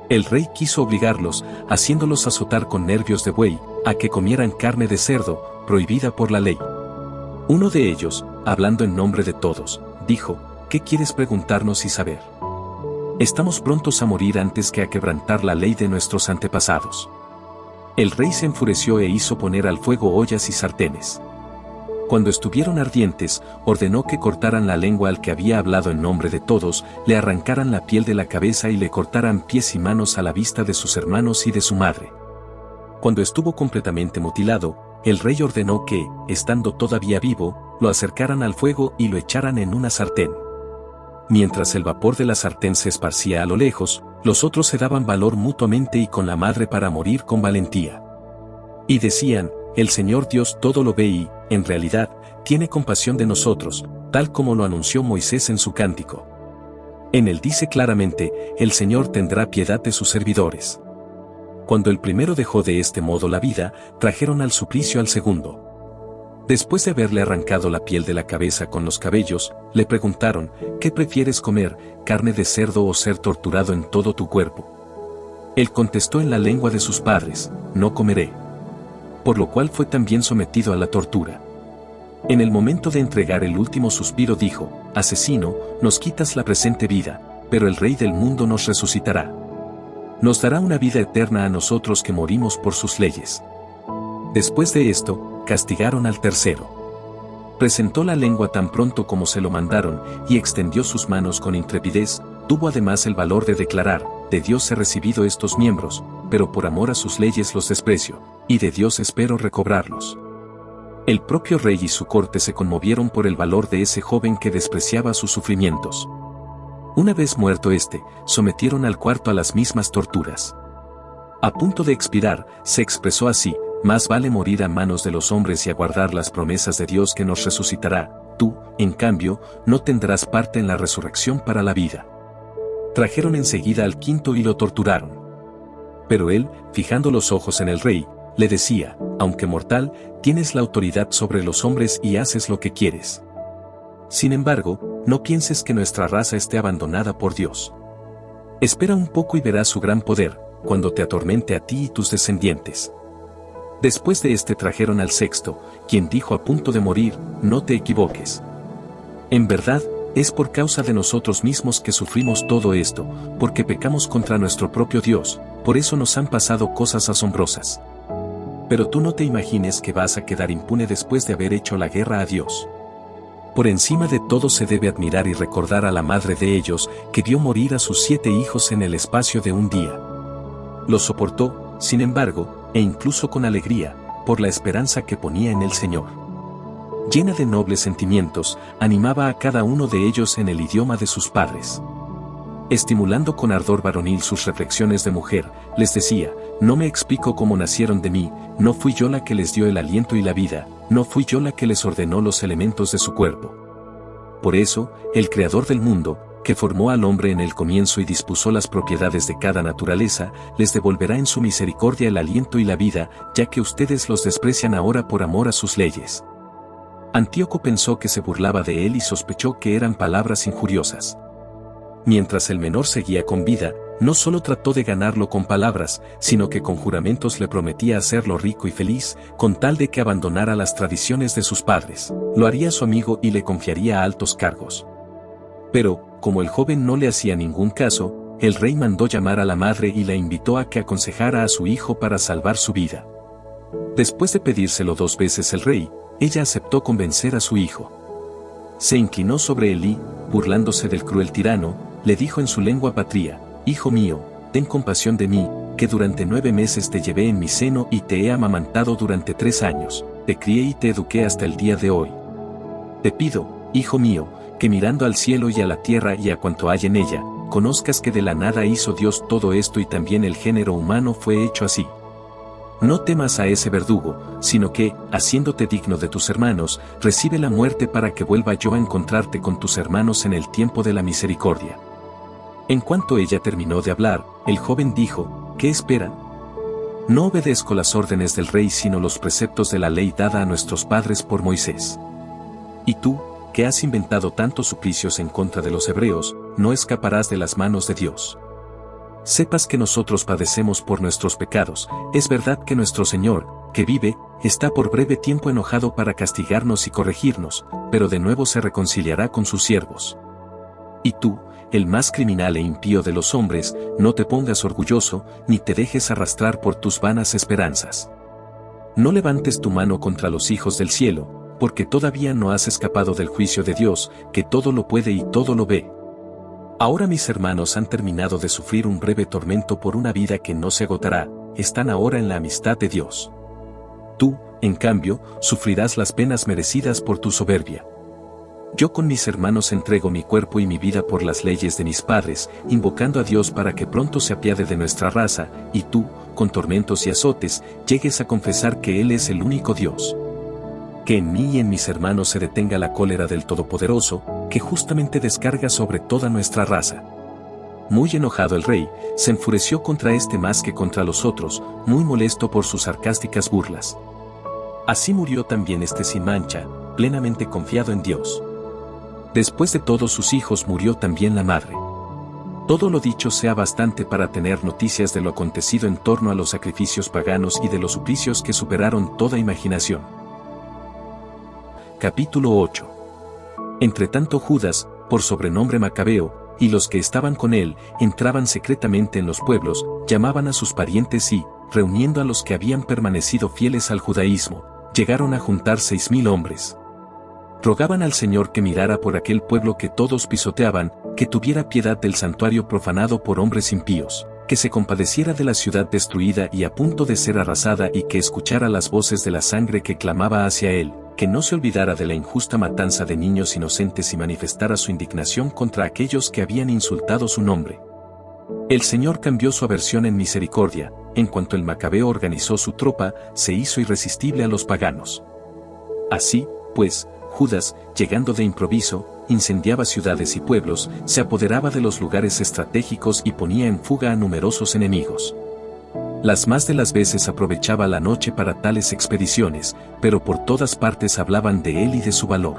El rey quiso obligarlos, haciéndolos azotar con nervios de buey, a que comieran carne de cerdo, prohibida por la ley. Uno de ellos, hablando en nombre de todos, dijo, ¿qué quieres preguntarnos y saber? Estamos prontos a morir antes que a quebrantar la ley de nuestros antepasados. El rey se enfureció e hizo poner al fuego ollas y sartenes. Cuando estuvieron ardientes, ordenó que cortaran la lengua al que había hablado en nombre de todos, le arrancaran la piel de la cabeza y le cortaran pies y manos a la vista de sus hermanos y de su madre. Cuando estuvo completamente mutilado, el rey ordenó que, estando todavía vivo, lo acercaran al fuego y lo echaran en una sartén. Mientras el vapor de la sartén se esparcía a lo lejos, los otros se daban valor mutuamente y con la madre para morir con valentía. Y decían, el Señor Dios todo lo ve y, en realidad, tiene compasión de nosotros, tal como lo anunció Moisés en su cántico. En él dice claramente, el Señor tendrá piedad de sus servidores. Cuando el primero dejó de este modo la vida, trajeron al suplicio al segundo. Después de haberle arrancado la piel de la cabeza con los cabellos, le preguntaron, ¿qué prefieres comer, carne de cerdo o ser torturado en todo tu cuerpo? Él contestó en la lengua de sus padres, no comeré. Por lo cual fue también sometido a la tortura. En el momento de entregar el último suspiro dijo, asesino, nos quitas la presente vida, pero el Rey del mundo nos resucitará. Nos dará una vida eterna a nosotros que morimos por sus leyes. Después de esto, castigaron al tercero. Presentó la lengua tan pronto como se lo mandaron, y extendió sus manos con intrepidez, tuvo además el valor de declarar, de Dios he recibido estos miembros, pero por amor a sus leyes los desprecio, y de Dios espero recobrarlos. El propio rey y su corte se conmovieron por el valor de ese joven que despreciaba sus sufrimientos. Una vez muerto este, sometieron al cuarto a las mismas torturas. A punto de expirar, se expresó así, más vale morir a manos de los hombres y aguardar las promesas de Dios que nos resucitará, tú, en cambio, no tendrás parte en la resurrección para la vida. Trajeron enseguida al quinto y lo torturaron. Pero él, fijando los ojos en el rey, le decía, aunque mortal, tienes la autoridad sobre los hombres y haces lo que quieres. Sin embargo, no pienses que nuestra raza esté abandonada por Dios. Espera un poco y verás su gran poder, cuando te atormente a ti y tus descendientes. Después de este trajeron al sexto, quien dijo a punto de morir, no te equivoques. En verdad, es por causa de nosotros mismos que sufrimos todo esto, porque pecamos contra nuestro propio Dios, por eso nos han pasado cosas asombrosas. Pero tú no te imagines que vas a quedar impune después de haber hecho la guerra a Dios. Por encima de todo se debe admirar y recordar a la madre de ellos, que vio morir a sus 7 hijos en el espacio de un día. Los soportó, sin embargo, e incluso con alegría, por la esperanza que ponía en el Señor. Llena de nobles sentimientos, animaba a cada uno de ellos en el idioma de sus padres. Estimulando con ardor varonil sus reflexiones de mujer, les decía, no me explico cómo nacieron de mí, no fui yo la que les dio el aliento y la vida, no fui yo la que les ordenó los elementos de su cuerpo. Por eso, el Creador del mundo, que formó al hombre en el comienzo y dispuso las propiedades de cada naturaleza, les devolverá en su misericordia el aliento y la vida, ya que ustedes los desprecian ahora por amor a sus leyes. Antíoco pensó que se burlaba de él y sospechó que eran palabras injuriosas. Mientras el menor seguía con vida, no solo trató de ganarlo con palabras, sino que con juramentos le prometía hacerlo rico y feliz, con tal de que abandonara las tradiciones de sus padres, lo haría su amigo y le confiaría altos cargos. Pero, como el joven no le hacía ningún caso, el rey mandó llamar a la madre y la invitó a que aconsejara a su hijo para salvar su vida. Después de pedírselo 2 veces el rey, ella aceptó convencer a su hijo. Se inclinó sobre él y, burlándose del cruel tirano, le dijo en su lengua patria, «Hijo mío, ten compasión de mí, que durante 9 meses te llevé en mi seno y te he amamantado durante 3 años, te crié y te eduqué hasta el día de hoy. Te pido, hijo mío, que mirando al cielo y a la tierra y a cuanto hay en ella, conozcas que de la nada hizo Dios todo esto y también el género humano fue hecho así. No temas a ese verdugo, sino que, haciéndote digno de tus hermanos, recibe la muerte para que vuelva yo a encontrarte con tus hermanos en el tiempo de la misericordia». En cuanto ella terminó de hablar, el joven dijo, «¿Qué esperan? No obedezco las órdenes del rey sino los preceptos de la ley dada a nuestros padres por Moisés. Y tú, que has inventado tantos suplicios en contra de los hebreos, no escaparás de las manos de Dios. Sepas que nosotros padecemos por nuestros pecados, es verdad que nuestro Señor, que vive, está por breve tiempo enojado para castigarnos y corregirnos, pero de nuevo se reconciliará con sus siervos. Y tú, el más criminal e impío de los hombres, no te pongas orgulloso, ni te dejes arrastrar por tus vanas esperanzas. No levantes tu mano contra los hijos del cielo, porque todavía no has escapado del juicio de Dios, que todo lo puede y todo lo ve. Ahora mis hermanos han terminado de sufrir un breve tormento por una vida que no se agotará, están ahora en la amistad de Dios. Tú, en cambio, sufrirás las penas merecidas por tu soberbia. Yo con mis hermanos entrego mi cuerpo y mi vida por las leyes de mis padres, invocando a Dios para que pronto se apiade de nuestra raza, y tú, con tormentos y azotes, llegues a confesar que Él es el único Dios. Que en mí y en mis hermanos se detenga la cólera del Todopoderoso, que justamente descarga sobre toda nuestra raza. Muy enojado el rey, se enfureció contra este más que contra los otros, muy molesto por sus sarcásticas burlas. Así murió también este sin mancha, plenamente confiado en Dios. Después de todos sus hijos murió también la madre. Todo lo dicho sea bastante para tener noticias de lo acontecido en torno a los sacrificios paganos y de los suplicios que superaron toda imaginación. Capítulo 8. Entretanto Judas, por sobrenombre Macabeo, y los que estaban con él, entraban secretamente en los pueblos, llamaban a sus parientes y, reuniendo a los que habían permanecido fieles al judaísmo, llegaron a juntar 6.000 hombres. Rogaban al Señor que mirara por aquel pueblo que todos pisoteaban, que tuviera piedad del santuario profanado por hombres impíos, que se compadeciera de la ciudad destruida y a punto de ser arrasada y que escuchara las voces de la sangre que clamaba hacia él, que no se olvidara de la injusta matanza de niños inocentes y manifestara su indignación contra aquellos que habían insultado su nombre. El Señor cambió su aversión en misericordia, en cuanto el Macabeo organizó su tropa, se hizo irresistible a los paganos. Así, pues, Judas, llegando de improviso, incendiaba ciudades y pueblos, se apoderaba de los lugares estratégicos y ponía en fuga a numerosos enemigos. Las más de las veces aprovechaba la noche para tales expediciones, pero por todas partes hablaban de él y de su valor.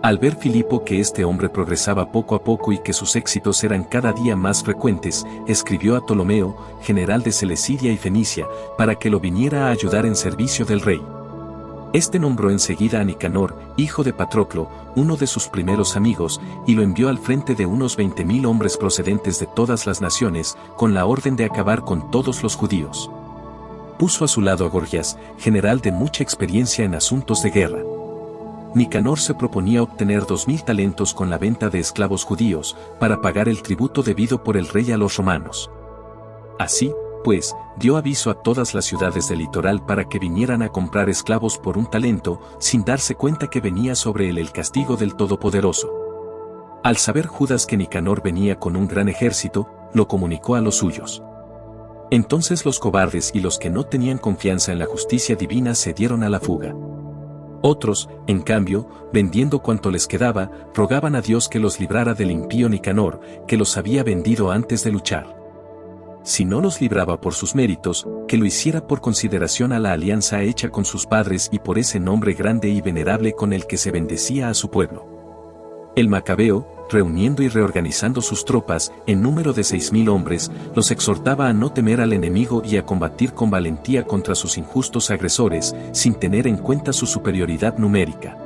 Al ver Filipo que este hombre progresaba poco a poco y que sus éxitos eran cada día más frecuentes, escribió a Ptolomeo, general de Seleucia y Fenicia, para que lo viniera a ayudar en servicio del rey. Este nombró enseguida a Nicanor, hijo de Patroclo, uno de sus primeros amigos, y lo envió al frente de unos 20.000 hombres procedentes de todas las naciones, con la orden de acabar con todos los judíos. Puso a su lado a Gorgias, general de mucha experiencia en asuntos de guerra. Nicanor se proponía obtener 2.000 talentos con la venta de esclavos judíos, para pagar el tributo debido por el rey a los romanos. Así, pues, dio aviso a todas las ciudades del litoral para que vinieran a comprar esclavos por un talento, sin darse cuenta que venía sobre él el castigo del Todopoderoso. Al saber Judas que Nicanor venía con un gran ejército, lo comunicó a los suyos. Entonces los cobardes y los que no tenían confianza en la justicia divina se dieron a la fuga. Otros, en cambio, vendiendo cuanto les quedaba, rogaban a Dios que los librara del impío Nicanor, que los había vendido antes de luchar. Si no los libraba por sus méritos, que lo hiciera por consideración a la alianza hecha con sus padres y por ese nombre grande y venerable con el que se bendecía a su pueblo. El Macabeo, reuniendo y reorganizando sus tropas, en número de 6.000 hombres, los exhortaba a no temer al enemigo y a combatir con valentía contra sus injustos agresores, sin tener en cuenta su superioridad numérica.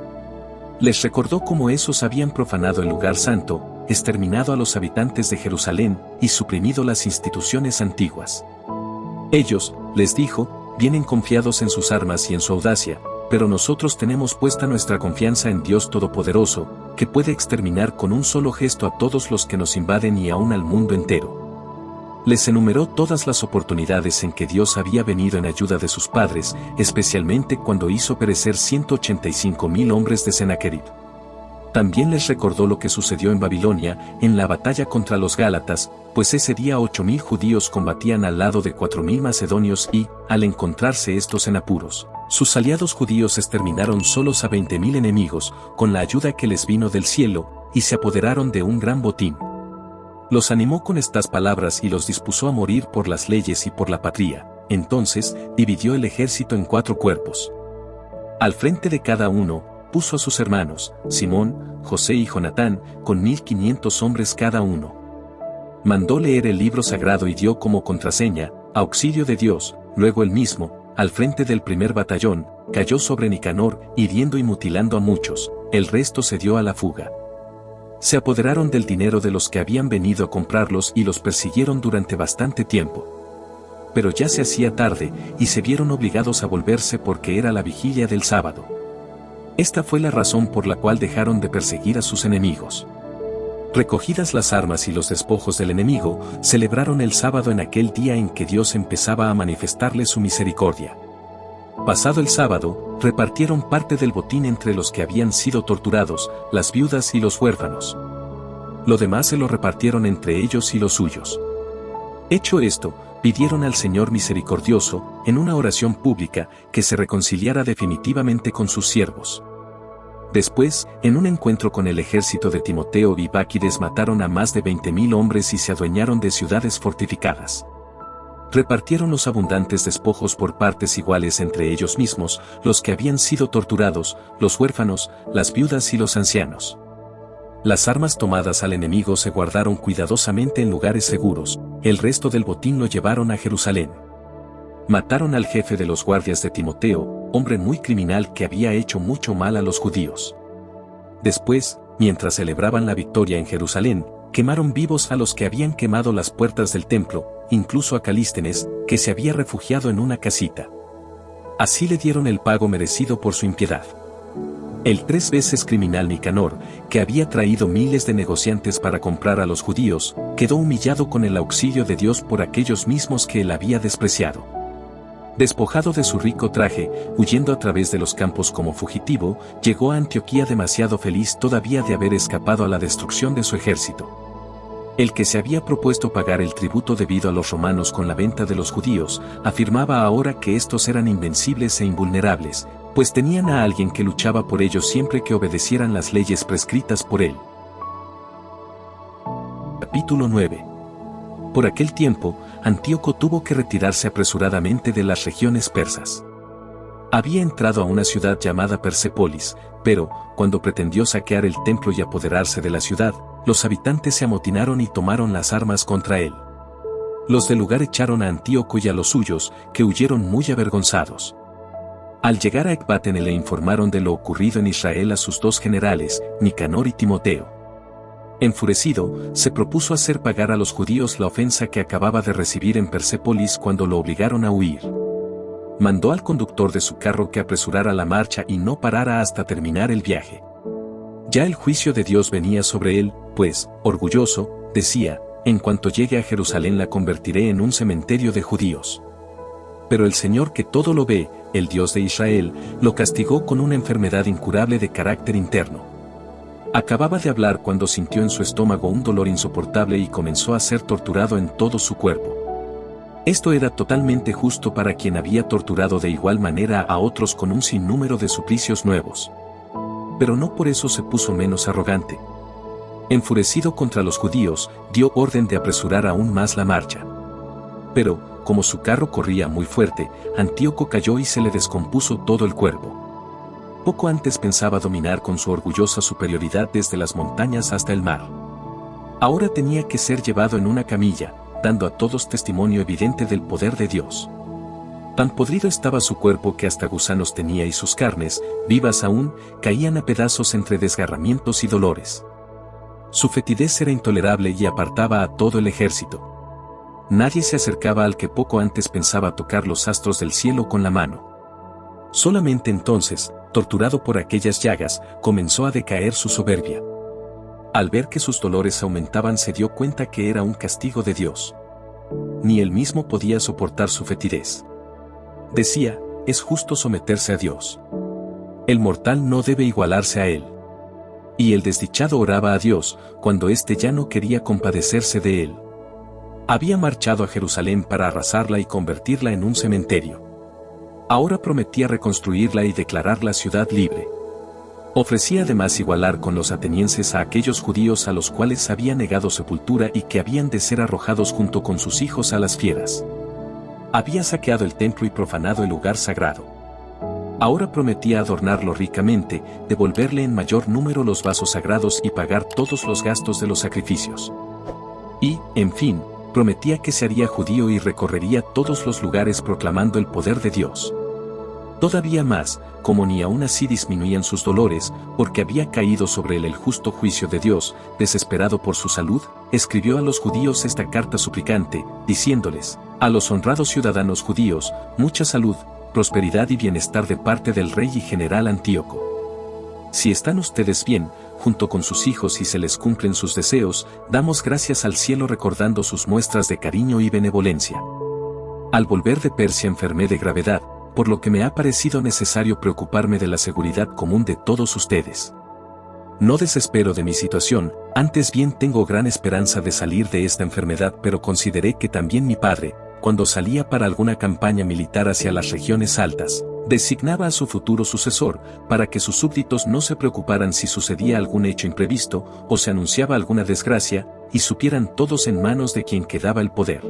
Les recordó cómo esos habían profanado el lugar santo, exterminado a los habitantes de Jerusalén y suprimido las instituciones antiguas. Ellos, les dijo, vienen confiados en sus armas y en su audacia, pero nosotros tenemos puesta nuestra confianza en Dios Todopoderoso, que puede exterminar con un solo gesto a todos los que nos invaden y aún al mundo entero. Les enumeró todas las oportunidades en que Dios había venido en ayuda de sus padres, especialmente cuando hizo perecer 185.000 hombres de Sennacherib. También les recordó lo que sucedió en Babilonia, en la batalla contra los Gálatas, pues ese día 8.000 judíos combatían al lado de 4.000 macedonios y, al encontrarse estos en apuros, sus aliados judíos exterminaron solos a 20.000 enemigos, con la ayuda que les vino del cielo, y se apoderaron de un gran botín. Los animó con estas palabras y los dispuso a morir por las leyes y por la patria. Entonces, dividió el ejército en 4 cuerpos. Al frente de cada uno, puso a sus hermanos, Simón, José y Jonatán, con 1.500 hombres cada uno. Mandó leer el libro sagrado y dio como contraseña, auxilio de Dios. Luego él mismo, al frente del primer batallón, cayó sobre Nicanor, hiriendo y mutilando a muchos. El resto se dio a la fuga. Se apoderaron del dinero de los que habían venido a comprarlos y los persiguieron durante bastante tiempo. Pero ya se hacía tarde, y se vieron obligados a volverse porque era la vigilia del sábado. Esta fue la razón por la cual dejaron de perseguir a sus enemigos. Recogidas las armas y los despojos del enemigo, celebraron el sábado en aquel día en que Dios empezaba a manifestarles su misericordia. Pasado el sábado, repartieron parte del botín entre los que habían sido torturados, las viudas y los huérfanos. Lo demás se lo repartieron entre ellos y los suyos. Hecho esto, pidieron al Señor misericordioso, en una oración pública, que se reconciliara definitivamente con sus siervos. Después, en un encuentro con el ejército de Timoteo y Báquides mataron a más de 20.000 hombres y se adueñaron de ciudades fortificadas. Repartieron los abundantes despojos por partes iguales entre ellos mismos, los que habían sido torturados, los huérfanos, las viudas y los ancianos. Las armas tomadas al enemigo se guardaron cuidadosamente en lugares seguros, el resto del botín lo llevaron a Jerusalén. Mataron al jefe de los guardias de Timoteo, hombre muy criminal que había hecho mucho mal a los judíos. Después, mientras celebraban la victoria en Jerusalén, quemaron vivos a los que habían quemado las puertas del templo, incluso a Calístenes, que se había refugiado en una casita. Así le dieron el pago merecido por su impiedad. El 3 veces criminal Nicanor, que había traído miles de negociantes para comprar a los judíos, quedó humillado con el auxilio de Dios por aquellos mismos que él había despreciado. Despojado de su rico traje, huyendo a través de los campos como fugitivo, llegó a Antioquía demasiado feliz todavía de haber escapado a la destrucción de su ejército. El que se había propuesto pagar el tributo debido a los romanos con la venta de los judíos, afirmaba ahora que estos eran invencibles e invulnerables, pues tenían a alguien que luchaba por ellos siempre que obedecieran las leyes prescritas por él. Capítulo 9. Por aquel tiempo, Antíoco tuvo que retirarse apresuradamente de las regiones persas. Había entrado a una ciudad llamada Persépolis, pero, cuando pretendió saquear el templo y apoderarse de la ciudad, los habitantes se amotinaron y tomaron las armas contra él. Los del lugar echaron a Antíoco y a los suyos, que huyeron muy avergonzados. Al llegar a Ecbátene le informaron de lo ocurrido en Israel a sus 2 generales, Nicanor y Timoteo. Enfurecido, se propuso hacer pagar a los judíos la ofensa que acababa de recibir en Persépolis cuando lo obligaron a huir. Mandó al conductor de su carro que apresurara la marcha y no parara hasta terminar el viaje. Ya el juicio de Dios venía sobre él, pues, orgulloso, decía, en cuanto llegue a Jerusalén la convertiré en un cementerio de judíos. Pero el Señor que todo lo ve, el Dios de Israel, lo castigó con una enfermedad incurable de carácter interno. Acababa de hablar cuando sintió en su estómago un dolor insoportable y comenzó a ser torturado en todo su cuerpo. Esto era totalmente justo para quien había torturado de igual manera a otros con un sinnúmero de suplicios nuevos. Pero no por eso se puso menos arrogante. Enfurecido contra los judíos, dio orden de apresurar aún más la marcha. Pero, como su carro corría muy fuerte, Antíoco cayó y se le descompuso todo el cuerpo. Poco antes pensaba dominar con su orgullosa superioridad desde las montañas hasta el mar. Ahora tenía que ser llevado en una camilla, dando a todos testimonio evidente del poder de Dios. Tan podrido estaba su cuerpo que hasta gusanos tenía y sus carnes, vivas aún, caían a pedazos entre desgarramientos y dolores. Su fetidez era intolerable y apartaba a todo el ejército. Nadie se acercaba al que poco antes pensaba tocar los astros del cielo con la mano. Solamente entonces, torturado por aquellas llagas, comenzó a decaer su soberbia. Al ver que sus dolores aumentaban se dio cuenta que era un castigo de Dios. Ni él mismo podía soportar su fetidez. Decía, es justo someterse a Dios. El mortal no debe igualarse a él. Y el desdichado oraba a Dios, cuando éste ya no quería compadecerse de él. Había marchado a Jerusalén para arrasarla y convertirla en un cementerio. Ahora prometía reconstruirla y declarar la ciudad libre. Ofrecía además igualar con los atenienses a aquellos judíos a los cuales había negado sepultura y que habían de ser arrojados junto con sus hijos a las fieras. Había saqueado el templo y profanado el lugar sagrado. Ahora prometía adornarlo ricamente, devolverle en mayor número los vasos sagrados y pagar todos los gastos de los sacrificios. Y, en fin, prometía que se haría judío y recorrería todos los lugares proclamando el poder de Dios. Todavía más, como ni aún así disminuían sus dolores, porque había caído sobre él el justo juicio de Dios, desesperado por su salud, escribió a los judíos esta carta suplicante, diciéndoles, a los honrados ciudadanos judíos, mucha salud, prosperidad y bienestar de parte del rey y general Antíoco. Si están ustedes bien, junto con sus hijos y se les cumplen sus deseos, damos gracias al cielo recordando sus muestras de cariño y benevolencia. Al volver de Persia enfermé de gravedad, por lo que me ha parecido necesario preocuparme de la seguridad común de todos ustedes. No desespero de mi situación, antes bien tengo gran esperanza de salir de esta enfermedad, pero consideré que también mi padre, cuando salía para alguna campaña militar hacia las regiones altas, designaba a su futuro sucesor, para que sus súbditos no se preocuparan si sucedía algún hecho imprevisto, o se anunciaba alguna desgracia, y supieran todos en manos de quien quedaba el poder.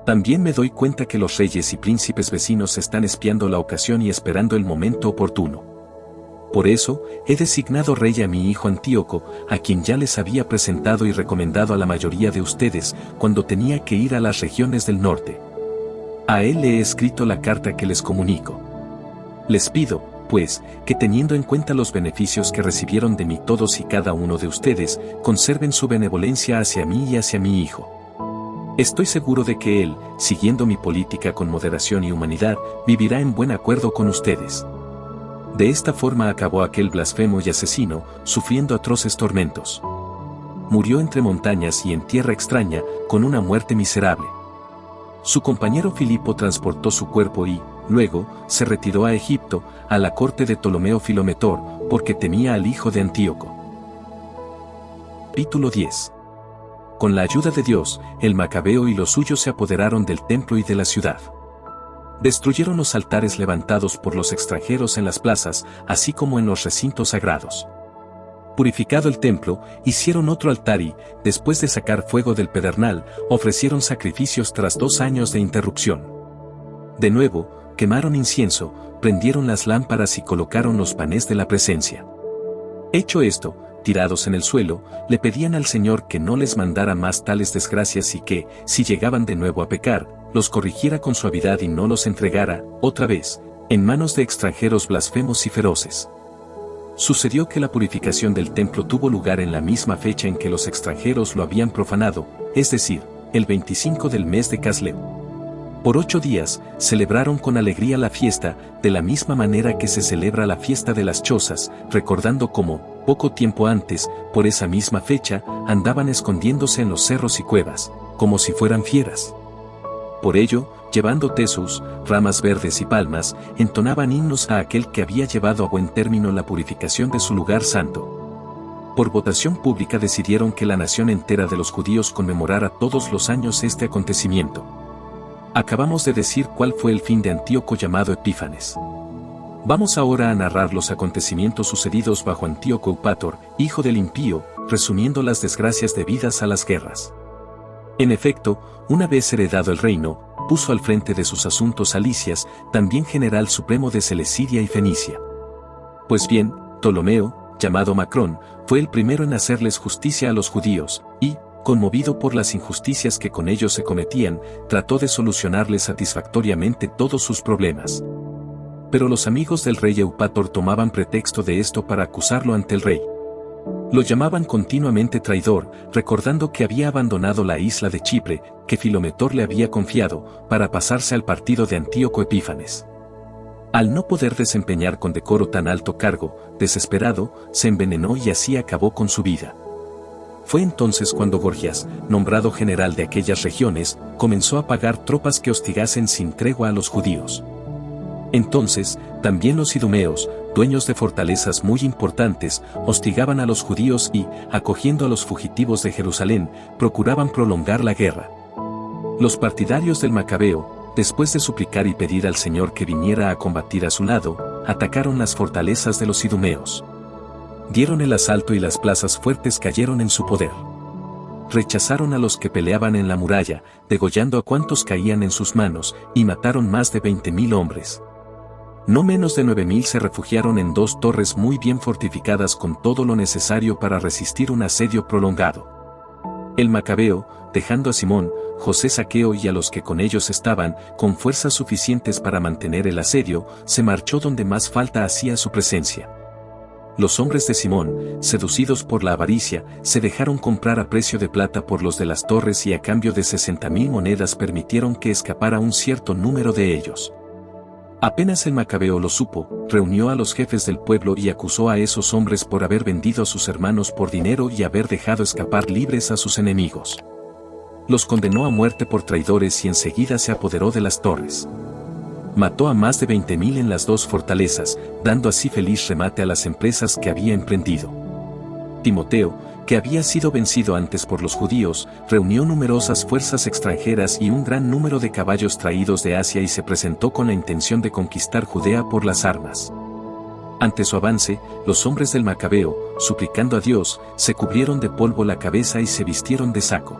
También me doy cuenta que los reyes y príncipes vecinos están espiando la ocasión y esperando el momento oportuno. Por eso, he designado rey a mi hijo Antíoco, a quien ya les había presentado y recomendado a la mayoría de ustedes, cuando tenía que ir a las regiones del norte. A él le he escrito la carta que les comunico. Les pido, pues, que teniendo en cuenta los beneficios que recibieron de mí todos y cada uno de ustedes, conserven su benevolencia hacia mí y hacia mi hijo. Estoy seguro de que él, siguiendo mi política con moderación y humanidad, vivirá en buen acuerdo con ustedes. De esta forma acabó aquel blasfemo y asesino, sufriendo atroces tormentos. Murió entre montañas y en tierra extraña, con una muerte miserable. Su compañero Filipo transportó su cuerpo y, luego, se retiró a Egipto, a la corte de Ptolomeo Filometor, porque temía al hijo de Antíoco. Capítulo 10. Con la ayuda de Dios, el Macabeo y los suyos se apoderaron del templo y de la ciudad. Destruyeron los altares levantados por los extranjeros en las plazas, así como en los recintos sagrados. Purificado el templo, hicieron otro altar y, después de sacar fuego del pedernal, ofrecieron sacrificios tras 2 años de interrupción. De nuevo, quemaron incienso, prendieron las lámparas y colocaron los panes de la presencia. Hecho esto, tirados en el suelo, le pedían al Señor que no les mandara más tales desgracias y que, si llegaban de nuevo a pecar, los corrigiera con suavidad y no los entregara, otra vez, en manos de extranjeros blasfemos y feroces. Sucedió que la purificación del templo tuvo lugar en la misma fecha en que los extranjeros lo habían profanado, es decir, el 25 del mes de Casleu. Por 8 días, celebraron con alegría la fiesta, de la misma manera que se celebra la fiesta de las chozas, recordando cómo, poco tiempo antes, por esa misma fecha, andaban escondiéndose en los cerros y cuevas, como si fueran fieras. Por ello, llevando tesos, ramas verdes y palmas, entonaban himnos a aquel que había llevado a buen término la purificación de su lugar santo. Por votación pública decidieron que la nación entera de los judíos conmemorara todos los años este acontecimiento. Acabamos de decir cuál fue el fin de Antíoco llamado Epífanes. Vamos ahora a narrar los acontecimientos sucedidos bajo Antíoco Eupator, hijo del impío, resumiendo las desgracias debidas a las guerras. En efecto, una vez heredado el reino, puso al frente de sus asuntos a Lisias, también general supremo de Celesiria y Fenicia. Pues bien, Ptolomeo, llamado Macrón, fue el primero en hacerles justicia a los judíos, y, conmovido por las injusticias que con ellos se cometían, trató de solucionarles satisfactoriamente todos sus problemas. Pero los amigos del rey Eupator tomaban pretexto de esto para acusarlo ante el rey. Lo llamaban continuamente traidor, recordando que había abandonado la isla de Chipre, que Filometor le había confiado, para pasarse al partido de Antíoco Epífanes. Al no poder desempeñar con decoro tan alto cargo, desesperado, se envenenó y así acabó con su vida. Fue entonces cuando Gorgias, nombrado general de aquellas regiones, comenzó a pagar tropas que hostigasen sin tregua a los judíos. Entonces, también los idumeos, dueños de fortalezas muy importantes, hostigaban a los judíos y, acogiendo a los fugitivos de Jerusalén, procuraban prolongar la guerra. Los partidarios del Macabeo, después de suplicar y pedir al Señor que viniera a combatir a su lado, atacaron las fortalezas de los idumeos. Dieron el asalto y las plazas fuertes cayeron en su poder. Rechazaron a los que peleaban en la muralla, degollando a cuantos caían en sus manos, y mataron más de 20.000 hombres. No menos de 9.000 se refugiaron en 2 torres muy bien fortificadas con todo lo necesario para resistir un asedio prolongado. El Macabeo, dejando a Simón, José Zaqueo y a los que con ellos estaban, con fuerzas suficientes para mantener el asedio, se marchó donde más falta hacía su presencia. Los hombres de Simón, seducidos por la avaricia, se dejaron comprar a precio de plata por los de las torres y a cambio de 60.000 monedas permitieron que escapara un cierto número de ellos. Apenas el macabeo lo supo, reunió a los jefes del pueblo y acusó a esos hombres por haber vendido a sus hermanos por dinero y haber dejado escapar libres a sus enemigos. Los condenó a muerte por traidores y enseguida se apoderó de las torres. Mató a más de 20.000 en las dos fortalezas, dando así feliz remate a las empresas que había emprendido. Timoteo, que había sido vencido antes por los judíos, reunió numerosas fuerzas extranjeras y un gran número de caballos traídos de Asia y se presentó con la intención de conquistar Judea por las armas. Ante su avance, los hombres del Macabeo, suplicando a Dios, se cubrieron de polvo la cabeza y se vistieron de saco.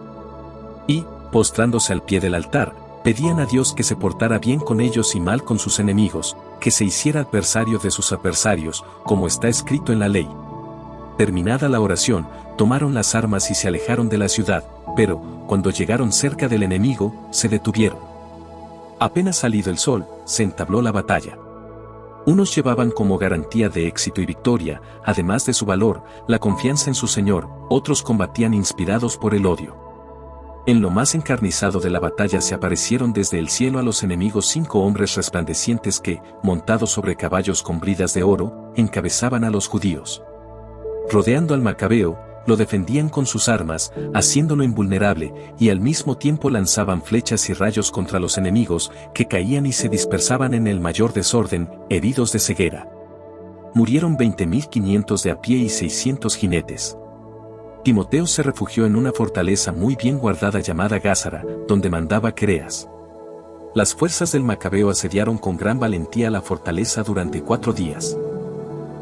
Y, postrándose al pie del altar, pedían a Dios que se portara bien con ellos y mal con sus enemigos, que se hiciera adversario de sus adversarios, como está escrito en la ley. Terminada la oración, tomaron las armas y se alejaron de la ciudad, pero, cuando llegaron cerca del enemigo, se detuvieron. Apenas salido el sol, se entabló la batalla. Unos llevaban como garantía de éxito y victoria, además de su valor, la confianza en su Señor, otros combatían inspirados por el odio. En lo más encarnizado de la batalla se aparecieron desde el cielo a los enemigos 5 hombres resplandecientes que, montados sobre caballos con bridas de oro, encabezaban a los judíos. Rodeando al macabeo, lo defendían con sus armas, haciéndolo invulnerable, y al mismo tiempo lanzaban flechas y rayos contra los enemigos, que caían y se dispersaban en el mayor desorden, heridos de ceguera. Murieron 20.500 de a pie y 600 jinetes. Timoteo se refugió en una fortaleza muy bien guardada llamada Gázara, donde mandaba Quereas. Las fuerzas del macabeo asediaron con gran valentía la fortaleza durante 4 días.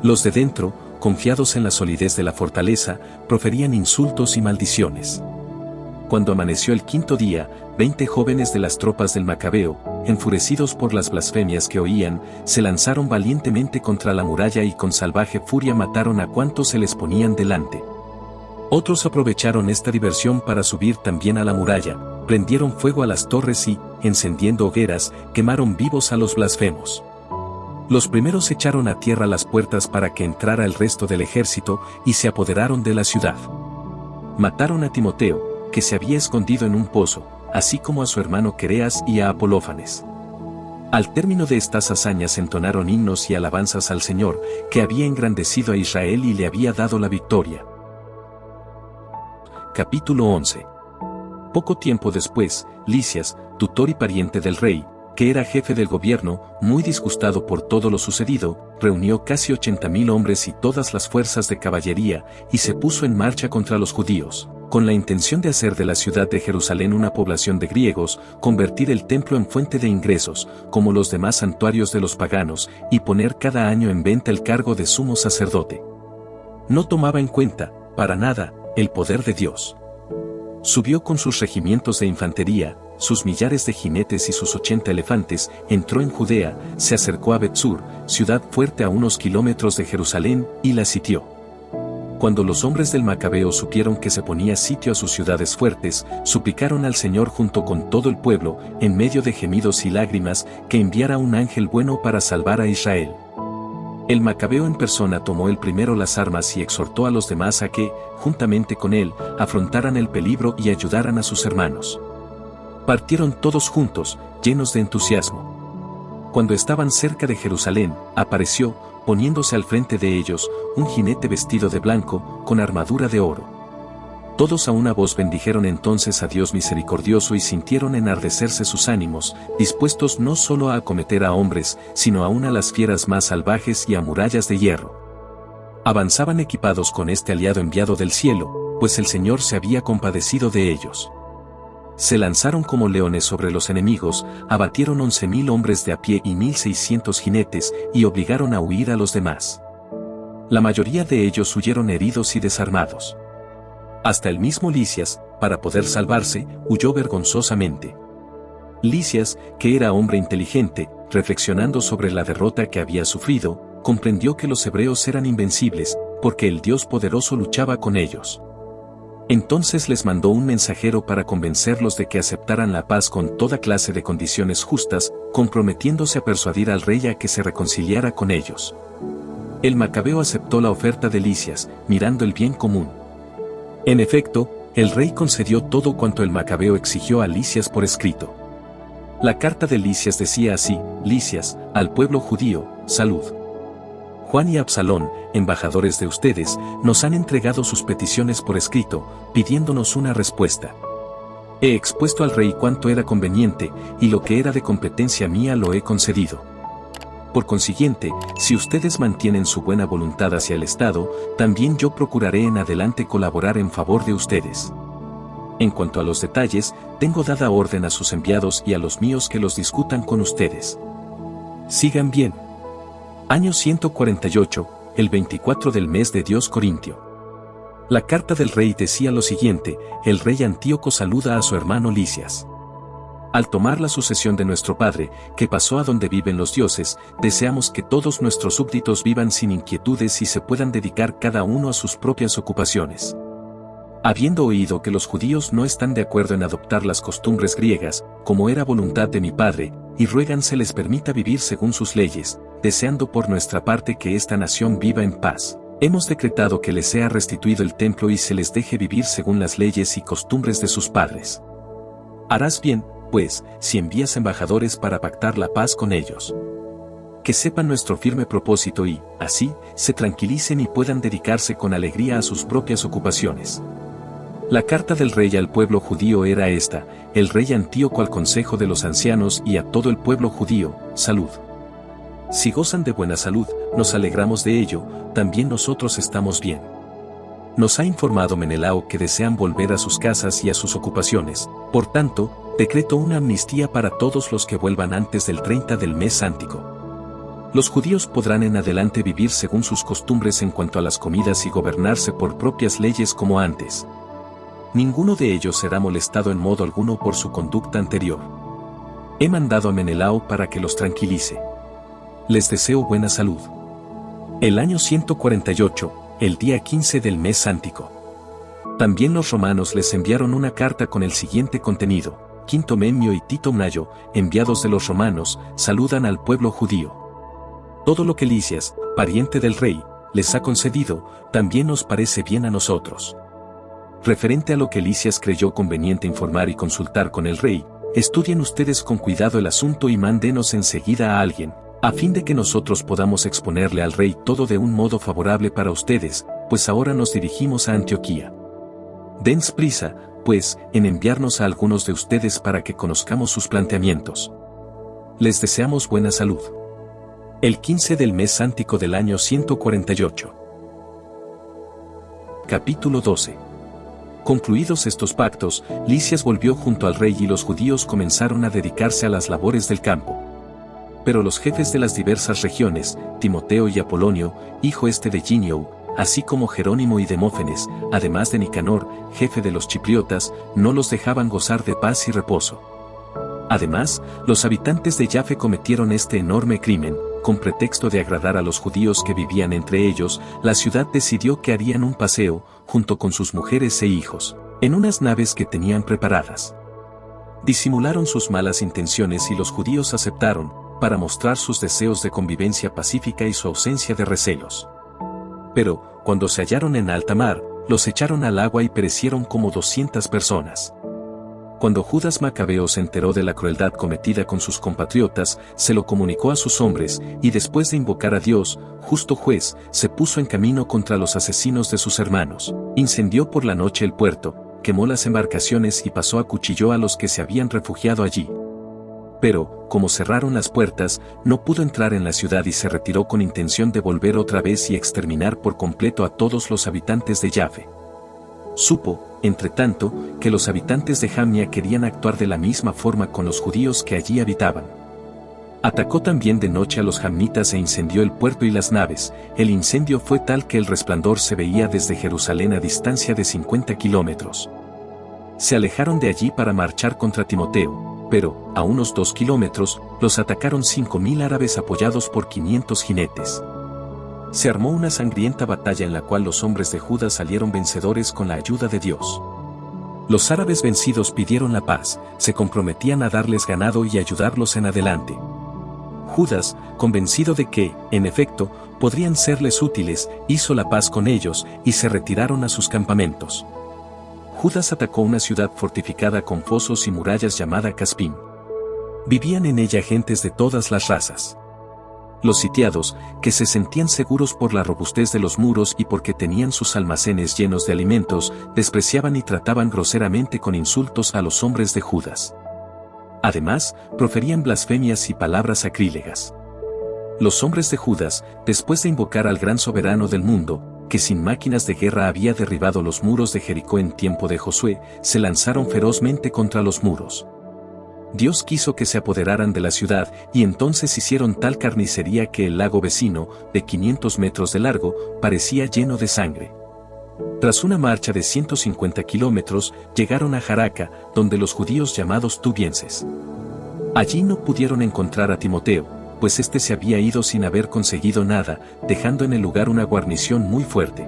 Los de dentro, confiados en la solidez de la fortaleza, proferían insultos y maldiciones. Cuando amaneció el 5.º día, 20 jóvenes de las tropas del Macabeo, enfurecidos por las blasfemias que oían, se lanzaron valientemente contra la muralla y con salvaje furia mataron a cuantos se les ponían delante. Otros aprovecharon esta diversión para subir también a la muralla, prendieron fuego a las torres y, encendiendo hogueras, quemaron vivos a los blasfemos. Los primeros echaron a tierra las puertas para que entrara el resto del ejército y se apoderaron de la ciudad. Mataron a Timoteo, que se había escondido en un pozo, así como a su hermano Quereas y a Apolófanes. Al término de estas hazañas entonaron himnos y alabanzas al Señor, que había engrandecido a Israel y le había dado la victoria. Capítulo 11. Poco tiempo después, Lisias, tutor y pariente del rey, que era jefe del gobierno, muy disgustado por todo lo sucedido, reunió casi 80.000 hombres y todas las fuerzas de caballería, y se puso en marcha contra los judíos, con la intención de hacer de la ciudad de Jerusalén una población de griegos, convertir el templo en fuente de ingresos, como los demás santuarios de los paganos, y poner cada año en venta el cargo de sumo sacerdote. No tomaba en cuenta, para nada, el poder de Dios. Subió con sus regimientos de infantería, sus millares de jinetes y sus 80 elefantes, entró en Judea, se acercó a Bet-sur, ciudad fuerte a unos kilómetros de Jerusalén, y la sitió. Cuando los hombres del Macabeo supieron que se ponía sitio a sus ciudades fuertes, suplicaron al Señor junto con todo el pueblo, en medio de gemidos y lágrimas, que enviara un ángel bueno para salvar a Israel. El Macabeo en persona tomó el primero las armas y exhortó a los demás a que, juntamente con él, afrontaran el peligro y ayudaran a sus hermanos. Partieron todos juntos, llenos de entusiasmo. Cuando estaban cerca de Jerusalén, apareció, poniéndose al frente de ellos, un jinete vestido de blanco, con armadura de oro. Todos a una voz bendijeron entonces a Dios misericordioso y sintieron enardecerse sus ánimos, dispuestos no solo a acometer a hombres, sino aún a las fieras más salvajes y a murallas de hierro. Avanzaban equipados con este aliado enviado del cielo, pues el Señor se había compadecido de ellos. Se lanzaron como leones sobre los enemigos, abatieron 11.000 hombres de a pie y 1.600 jinetes, y obligaron a huir a los demás. La mayoría de ellos huyeron heridos y desarmados. Hasta el mismo Lisias, para poder salvarse, huyó vergonzosamente. Lisias, que era hombre inteligente, reflexionando sobre la derrota que había sufrido, comprendió que los hebreos eran invencibles, porque el Dios poderoso luchaba con ellos. Entonces les mandó un mensajero para convencerlos de que aceptaran la paz con toda clase de condiciones justas, comprometiéndose a persuadir al rey a que se reconciliara con ellos. El Macabeo aceptó la oferta de Lisias, mirando el bien común. En efecto, el rey concedió todo cuanto el Macabeo exigió a Lisias por escrito. La carta de Lisias decía así: Lisias, al pueblo judío, salud. Juan y Absalón, embajadores de ustedes, nos han entregado sus peticiones por escrito, pidiéndonos una respuesta. He expuesto al rey cuanto era conveniente, y lo que era de competencia mía lo he concedido. Por consiguiente, si ustedes mantienen su buena voluntad hacia el Estado, también yo procuraré en adelante colaborar en favor de ustedes. En cuanto a los detalles, tengo dada orden a sus enviados y a los míos que los discutan con ustedes. Sigan bien. Año 148, el 24 del mes de Dios Corintio. La carta del rey decía lo siguiente: el rey Antíoco saluda a su hermano Lisias. Al tomar la sucesión de nuestro padre, que pasó a donde viven los dioses, deseamos que todos nuestros súbditos vivan sin inquietudes y se puedan dedicar cada uno a sus propias ocupaciones. Habiendo oído que los judíos no están de acuerdo en adoptar las costumbres griegas, como era voluntad de mi padre, y ruegan se les permita vivir según sus leyes, deseando por nuestra parte que esta nación viva en paz, hemos decretado que les sea restituido el templo y se les deje vivir según las leyes y costumbres de sus padres. Harás bien, pues, si envías embajadores para pactar la paz con ellos. Que sepan nuestro firme propósito y, así, se tranquilicen y puedan dedicarse con alegría a sus propias ocupaciones. La carta del rey al pueblo judío era esta: el rey Antíoco al consejo de los ancianos y a todo el pueblo judío, salud. Si gozan de buena salud, nos alegramos de ello, también nosotros estamos bien. Nos ha informado Menelao que desean volver a sus casas y a sus ocupaciones, por tanto, decreto una amnistía para todos los que vuelvan antes del 30 del mes sántico. Los judíos podrán en adelante vivir según sus costumbres en cuanto a las comidas y gobernarse por propias leyes como antes. Ninguno de ellos será molestado en modo alguno por su conducta anterior. He mandado a Menelao para que los tranquilice. Les deseo buena salud. El año 148, el día 15 del mes sántico. También los romanos les enviaron una carta con el siguiente contenido: Quinto Memio y Tito Mnayo, enviados de los romanos, saludan al pueblo judío. Todo lo que Lisias, pariente del rey, les ha concedido, también nos parece bien a nosotros. Referente a lo que Lisias creyó conveniente informar y consultar con el rey, estudien ustedes con cuidado el asunto y mándenos enseguida a alguien, a fin de que nosotros podamos exponerle al rey todo de un modo favorable para ustedes, pues ahora nos dirigimos a Antioquía. Dense prisa, pues, en enviarnos a algunos de ustedes para que conozcamos sus planteamientos. Les deseamos buena salud. El 15 del mes sántico del año 148. Capítulo 12. Concluidos estos pactos, Lisias volvió junto al rey y los judíos comenzaron a dedicarse a las labores del campo. Pero los jefes de las diversas regiones, Timoteo y Apolonio, hijo de Ginio, así como Jerónimo y Demófenes, además de Nicanor, jefe de los chipriotas, no los dejaban gozar de paz y reposo. Además, los habitantes de Yafe cometieron este enorme crimen. Con pretexto de agradar a los judíos que vivían entre ellos, la ciudad decidió que harían un paseo, junto con sus mujeres e hijos, en unas naves que tenían preparadas. Disimularon sus malas intenciones y los judíos aceptaron, para mostrar sus deseos de convivencia pacífica y su ausencia de recelos. Pero, cuando se hallaron en alta mar, los echaron al agua y perecieron como 200 personas. Cuando Judas Macabeo se enteró de la crueldad cometida con sus compatriotas, se lo comunicó a sus hombres, y después de invocar a Dios, justo juez, se puso en camino contra los asesinos de sus hermanos, incendió por la noche el puerto, quemó las embarcaciones y pasó a cuchillo a los que se habían refugiado allí. Pero, como cerraron las puertas, no pudo entrar en la ciudad y se retiró con intención de volver otra vez y exterminar por completo a todos los habitantes de Yafe. Supo, entretanto, que los habitantes de Jamnia querían actuar de la misma forma con los judíos que allí habitaban. Atacó también de noche a los jamnitas e incendió el puerto y las naves. El incendio fue tal que el resplandor se veía desde Jerusalén a distancia de 50 kilómetros. Se alejaron de allí para marchar contra Timoteo, pero, a unos 2 kilómetros, los atacaron 5.000 árabes apoyados por 500 jinetes. Se armó una sangrienta batalla en la cual los hombres de Judá salieron vencedores con la ayuda de Dios. Los árabes vencidos pidieron la paz, se comprometían a darles ganado y ayudarlos en adelante. Judas, convencido de que, en efecto, podrían serles útiles, hizo la paz con ellos, y se retiraron a sus campamentos. Judas atacó una ciudad fortificada con fosos y murallas llamada Caspim. Vivían en ella gentes de todas las razas. Los sitiados, que se sentían seguros por la robustez de los muros y porque tenían sus almacenes llenos de alimentos, despreciaban y trataban groseramente con insultos a los hombres de Judas. Además, proferían blasfemias y palabras sacrílegas. Los hombres de Judas, después de invocar al gran soberano del mundo, que sin máquinas de guerra había derribado los muros de Jericó en tiempo de Josué, se lanzaron ferozmente contra los muros. Dios quiso que se apoderaran de la ciudad, y entonces hicieron tal carnicería que el lago vecino, de 500 metros de largo, parecía lleno de sangre. Tras una marcha de 150 kilómetros, llegaron a Jaraca, donde los judíos llamados tubienses. Allí no pudieron encontrar a Timoteo, pues éste se había ido sin haber conseguido nada, dejando en el lugar una guarnición muy fuerte.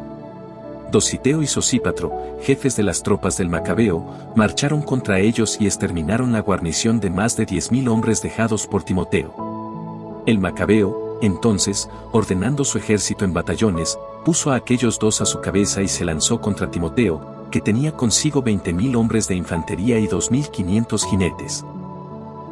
Dositeo y Sosípatro, jefes de las tropas del Macabeo, marcharon contra ellos y exterminaron la guarnición de más de 10.000 hombres dejados por Timoteo. El Macabeo, entonces, ordenando su ejército en batallones, puso a aquellos dos a su cabeza y se lanzó contra Timoteo, que tenía consigo 20.000 hombres de infantería y 2.500 jinetes.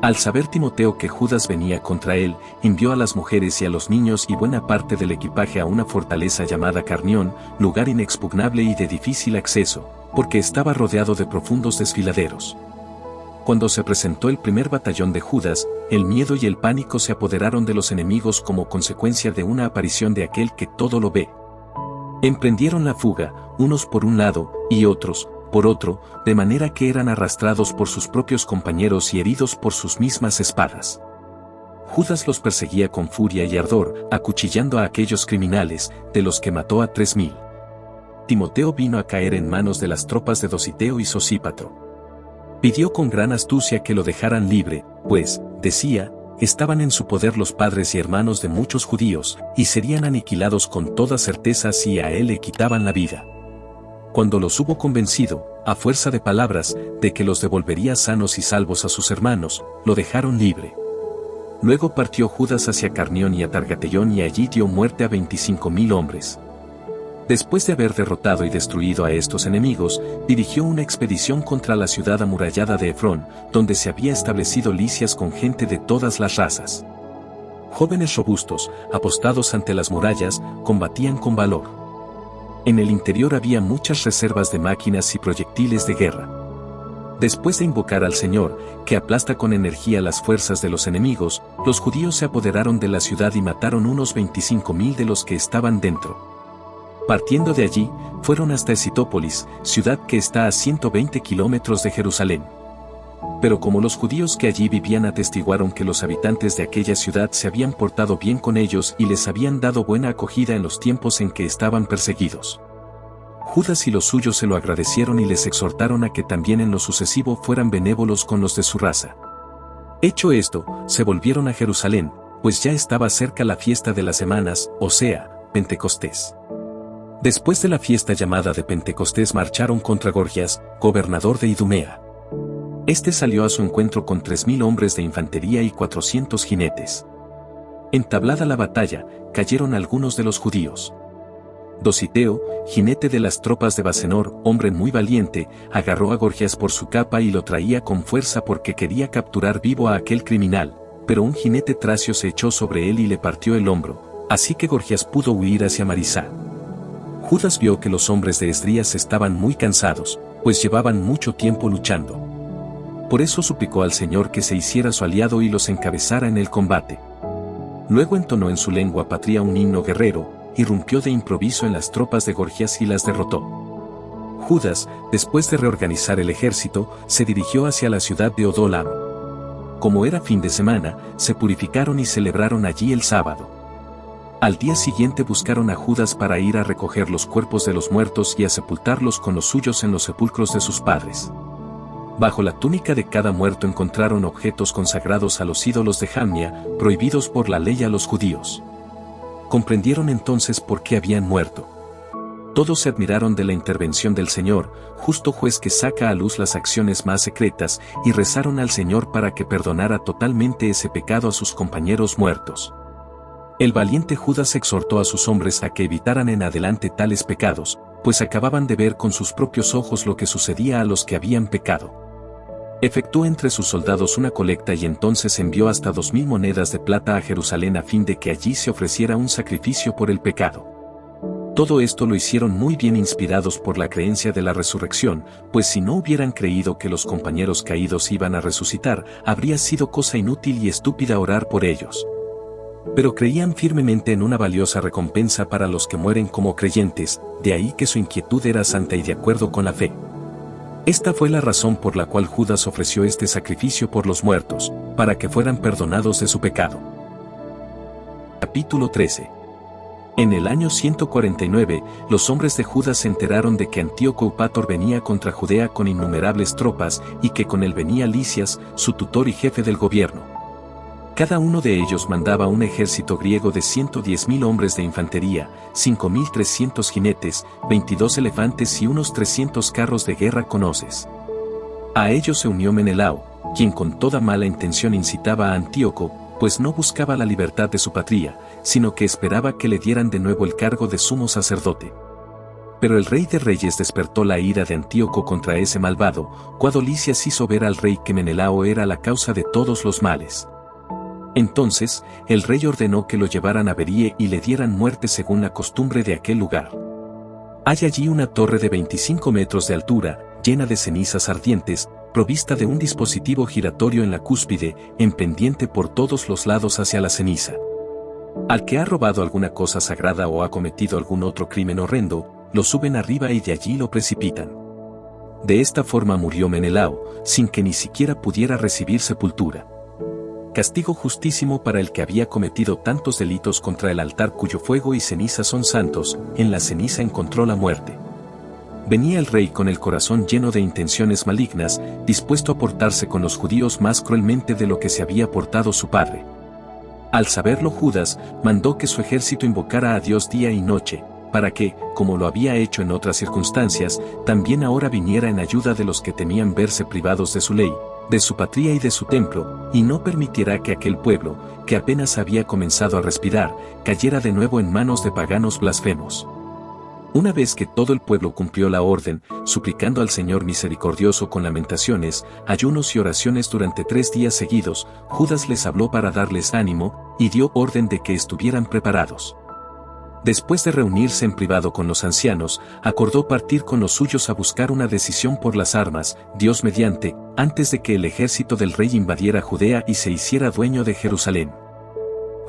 Al saber Timoteo que Judas venía contra él, envió a las mujeres y a los niños y buena parte del equipaje a una fortaleza llamada Carnión, lugar inexpugnable y de difícil acceso, porque estaba rodeado de profundos desfiladeros. Cuando se presentó el primer batallón de Judas, el miedo y el pánico se apoderaron de los enemigos como consecuencia de una aparición de aquel que todo lo ve. Emprendieron la fuga, unos por un lado, y otros, por otro, de manera que eran arrastrados por sus propios compañeros y heridos por sus mismas espadas. Judas los perseguía con furia y ardor, acuchillando a aquellos criminales, de los que mató a 3.000. Timoteo vino a caer en manos de las tropas de Dositeo y Sosípatro. Pidió con gran astucia que lo dejaran libre, pues, decía, estaban en su poder los padres y hermanos de muchos judíos, y serían aniquilados con toda certeza si a él le quitaban la vida. Cuando los hubo convencido, a fuerza de palabras, de que los devolvería sanos y salvos a sus hermanos, lo dejaron libre. Luego partió Judas hacia Carnión y a Targatellón y allí dio muerte a 25.000 hombres. Después de haber derrotado y destruido a estos enemigos, dirigió una expedición contra la ciudad amurallada de Efrón, donde se había establecido Lisias con gente de todas las razas. Jóvenes robustos, apostados ante las murallas, combatían con valor. En el interior había muchas reservas de máquinas y proyectiles de guerra. Después de invocar al Señor, que aplasta con energía las fuerzas de los enemigos, los judíos se apoderaron de la ciudad y mataron unos 25.000 de los que estaban dentro. Partiendo de allí, fueron hasta Escitópolis, ciudad que está a 120 kilómetros de Jerusalén. Pero como los judíos que allí vivían atestiguaron que los habitantes de aquella ciudad se habían portado bien con ellos y les habían dado buena acogida en los tiempos en que estaban perseguidos, Judas y los suyos se lo agradecieron y les exhortaron a que también en lo sucesivo fueran benévolos con los de su raza. Hecho esto, se volvieron a Jerusalén, pues ya estaba cerca la fiesta de las semanas, o sea, Pentecostés. Después de la fiesta llamada de Pentecostés marcharon contra Gorgias, gobernador de Idumea. Este salió a su encuentro con 3.000 hombres de infantería y 400 jinetes. Entablada la batalla, cayeron algunos de los judíos. Dositeo, jinete de las tropas de Basenor, hombre muy valiente, agarró a Gorgias por su capa y lo traía con fuerza porque quería capturar vivo a aquel criminal, pero un jinete tracio se echó sobre él y le partió el hombro, así que Gorgias pudo huir hacia Marisá. Judas vio que los hombres de Esdrías estaban muy cansados, pues llevaban mucho tiempo luchando. Por eso suplicó al Señor que se hiciera su aliado y los encabezara en el combate. Luego entonó en su lengua patria un himno guerrero, irrumpió de improviso en las tropas de Gorgias y las derrotó. Judas, después de reorganizar el ejército, se dirigió hacia la ciudad de Odolam. Como era fin de semana, se purificaron y celebraron allí el sábado. Al día siguiente buscaron a Judas para ir a recoger los cuerpos de los muertos y a sepultarlos con los suyos en los sepulcros de sus padres. Bajo la túnica de cada muerto encontraron objetos consagrados a los ídolos de Jamnia, prohibidos por la ley a los judíos. Comprendieron entonces por qué habían muerto. Todos se admiraron de la intervención del Señor, justo juez que saca a luz las acciones más secretas, y rezaron al Señor para que perdonara totalmente ese pecado a sus compañeros muertos. El valiente Judas exhortó a sus hombres a que evitaran en adelante tales pecados, pues acababan de ver con sus propios ojos lo que sucedía a los que habían pecado. Efectuó entre sus soldados una colecta y entonces envió hasta 2000 monedas de plata a Jerusalén a fin de que allí se ofreciera un sacrificio por el pecado. Todo esto lo hicieron muy bien inspirados por la creencia de la resurrección, pues si no hubieran creído que los compañeros caídos iban a resucitar, habría sido cosa inútil y estúpida orar por ellos. Pero creían firmemente en una valiosa recompensa para los que mueren como creyentes, de ahí que su inquietud era santa y de acuerdo con la fe. Esta fue la razón por la cual Judas ofreció este sacrificio por los muertos, para que fueran perdonados de su pecado. Capítulo 13. En el año 149, los hombres de Judas se enteraron de que Antíoco Eupator venía contra Judea con innumerables tropas y que con él venía Lisias, su tutor y jefe del gobierno. Cada uno de ellos mandaba un ejército griego de 110.000 hombres de infantería, 5.300 jinetes, 22 elefantes y unos 300 carros de guerra con hoces. A ellos se unió Menelao, quien con toda mala intención incitaba a Antíoco, pues no buscaba la libertad de su patria, sino que esperaba que le dieran de nuevo el cargo de sumo sacerdote. Pero el rey de reyes despertó la ira de Antíoco contra ese malvado, cuando Lisias hizo ver al rey que Menelao era la causa de todos los males. Entonces, el rey ordenó que lo llevaran a Berie y le dieran muerte según la costumbre de aquel lugar. Hay allí una torre de 25 metros de altura, llena de cenizas ardientes, provista de un dispositivo giratorio en la cúspide, en pendiente por todos los lados hacia la ceniza. Al que ha robado alguna cosa sagrada o ha cometido algún otro crimen horrendo, lo suben arriba y de allí lo precipitan. De esta forma murió Menelao, sin que ni siquiera pudiera recibir sepultura. Castigo justísimo para el que había cometido tantos delitos contra el altar cuyo fuego y ceniza son santos, en la ceniza encontró la muerte. Venía el rey con el corazón lleno de intenciones malignas, dispuesto a portarse con los judíos más cruelmente de lo que se había portado su padre. Al saberlo Judas, mandó que su ejército invocara a Dios día y noche, para que, como lo había hecho en otras circunstancias, también ahora viniera en ayuda de los que temían verse privados de su ley, de su patria y de su templo, y no permitiera que aquel pueblo, que apenas había comenzado a respirar, cayera de nuevo en manos de paganos blasfemos. Una vez que todo el pueblo cumplió la orden, suplicando al Señor misericordioso con lamentaciones, ayunos y oraciones durante 3 días seguidos, Judas les habló para darles ánimo, y dio orden de que estuvieran preparados. Después de reunirse en privado con los ancianos, acordó partir con los suyos a buscar una decisión por las armas, Dios mediante, antes de que el ejército del rey invadiera Judea y se hiciera dueño de Jerusalén.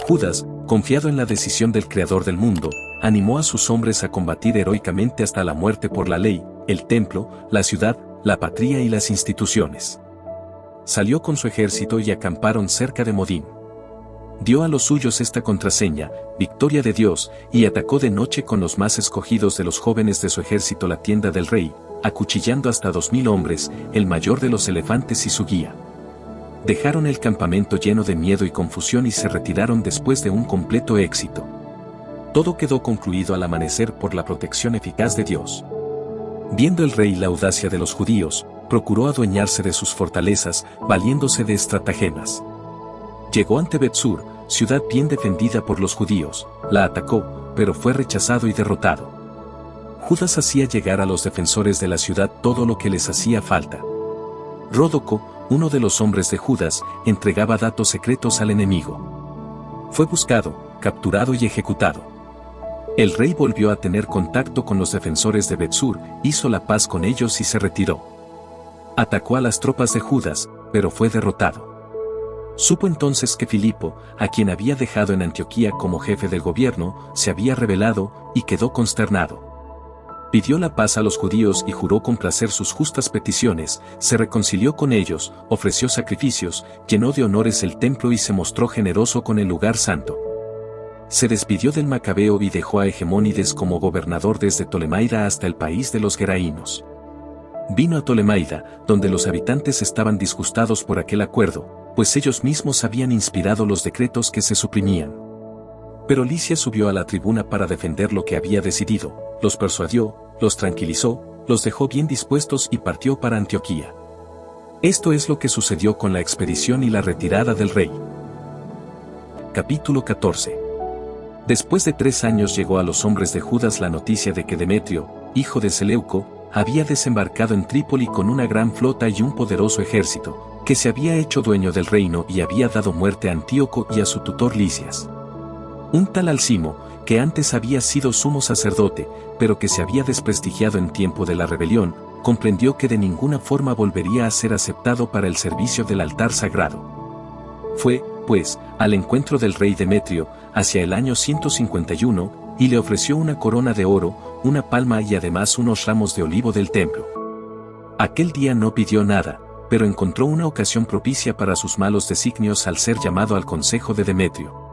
Judas, confiado en la decisión del Creador del mundo, animó a sus hombres a combatir heroicamente hasta la muerte por la ley, el templo, la ciudad, la patria y las instituciones. Salió con su ejército y acamparon cerca de Modín. Dio a los suyos esta contraseña, victoria de Dios, y atacó de noche con los más escogidos de los jóvenes de su ejército la tienda del rey, acuchillando hasta 2000 hombres, el mayor de los elefantes y su guía. Dejaron el campamento lleno de miedo y confusión y se retiraron después de un completo éxito. Todo quedó concluido al amanecer por la protección eficaz de Dios. Viendo el rey la audacia de los judíos, procuró adueñarse de sus fortalezas, valiéndose de estratagemas. Llegó ante Betsur, ciudad bien defendida por los judíos, la atacó, pero fue rechazado y derrotado. Judas hacía llegar a los defensores de la ciudad todo lo que les hacía falta. Ródoco, uno de los hombres de Judas, entregaba datos secretos al enemigo. Fue buscado, capturado y ejecutado. El rey volvió a tener contacto con los defensores de Betsur, hizo la paz con ellos y se retiró. Atacó a las tropas de Judas, pero fue derrotado. Supo entonces que Filipo, a quien había dejado en Antioquía como jefe del gobierno, se había rebelado, y quedó consternado. Pidió la paz a los judíos y juró complacer sus justas peticiones, se reconcilió con ellos, ofreció sacrificios, llenó de honores el templo y se mostró generoso con el lugar santo. Se despidió del Macabeo y dejó a Hegemónides como gobernador desde Ptolemaida hasta el país de los Geraínos. Vino a Ptolemaida, donde los habitantes estaban disgustados por aquel acuerdo, pues ellos mismos habían inspirado los decretos que se suprimían. Pero Lisias subió a la tribuna para defender lo que había decidido, los persuadió, los tranquilizó, los dejó bien dispuestos y partió para Antioquía. Esto es lo que sucedió con la expedición y la retirada del rey. Capítulo 14. Después de 3 años llegó a los hombres de Judas la noticia de que Demetrio, hijo de Seleuco, había desembarcado en Trípoli con una gran flota y un poderoso ejército, que se había hecho dueño del reino y había dado muerte a Antíoco y a su tutor Lisias. Un tal Alcimo, que antes había sido sumo sacerdote, pero que se había desprestigiado en tiempo de la rebelión, comprendió que de ninguna forma volvería a ser aceptado para el servicio del altar sagrado. Fue, pues, al encuentro del rey Demetrio, hacia el año 151, y le ofreció una corona de oro, una palma y además unos ramos de olivo del templo. Aquel día no pidió nada, pero encontró una ocasión propicia para sus malos designios al ser llamado al consejo de Demetrio.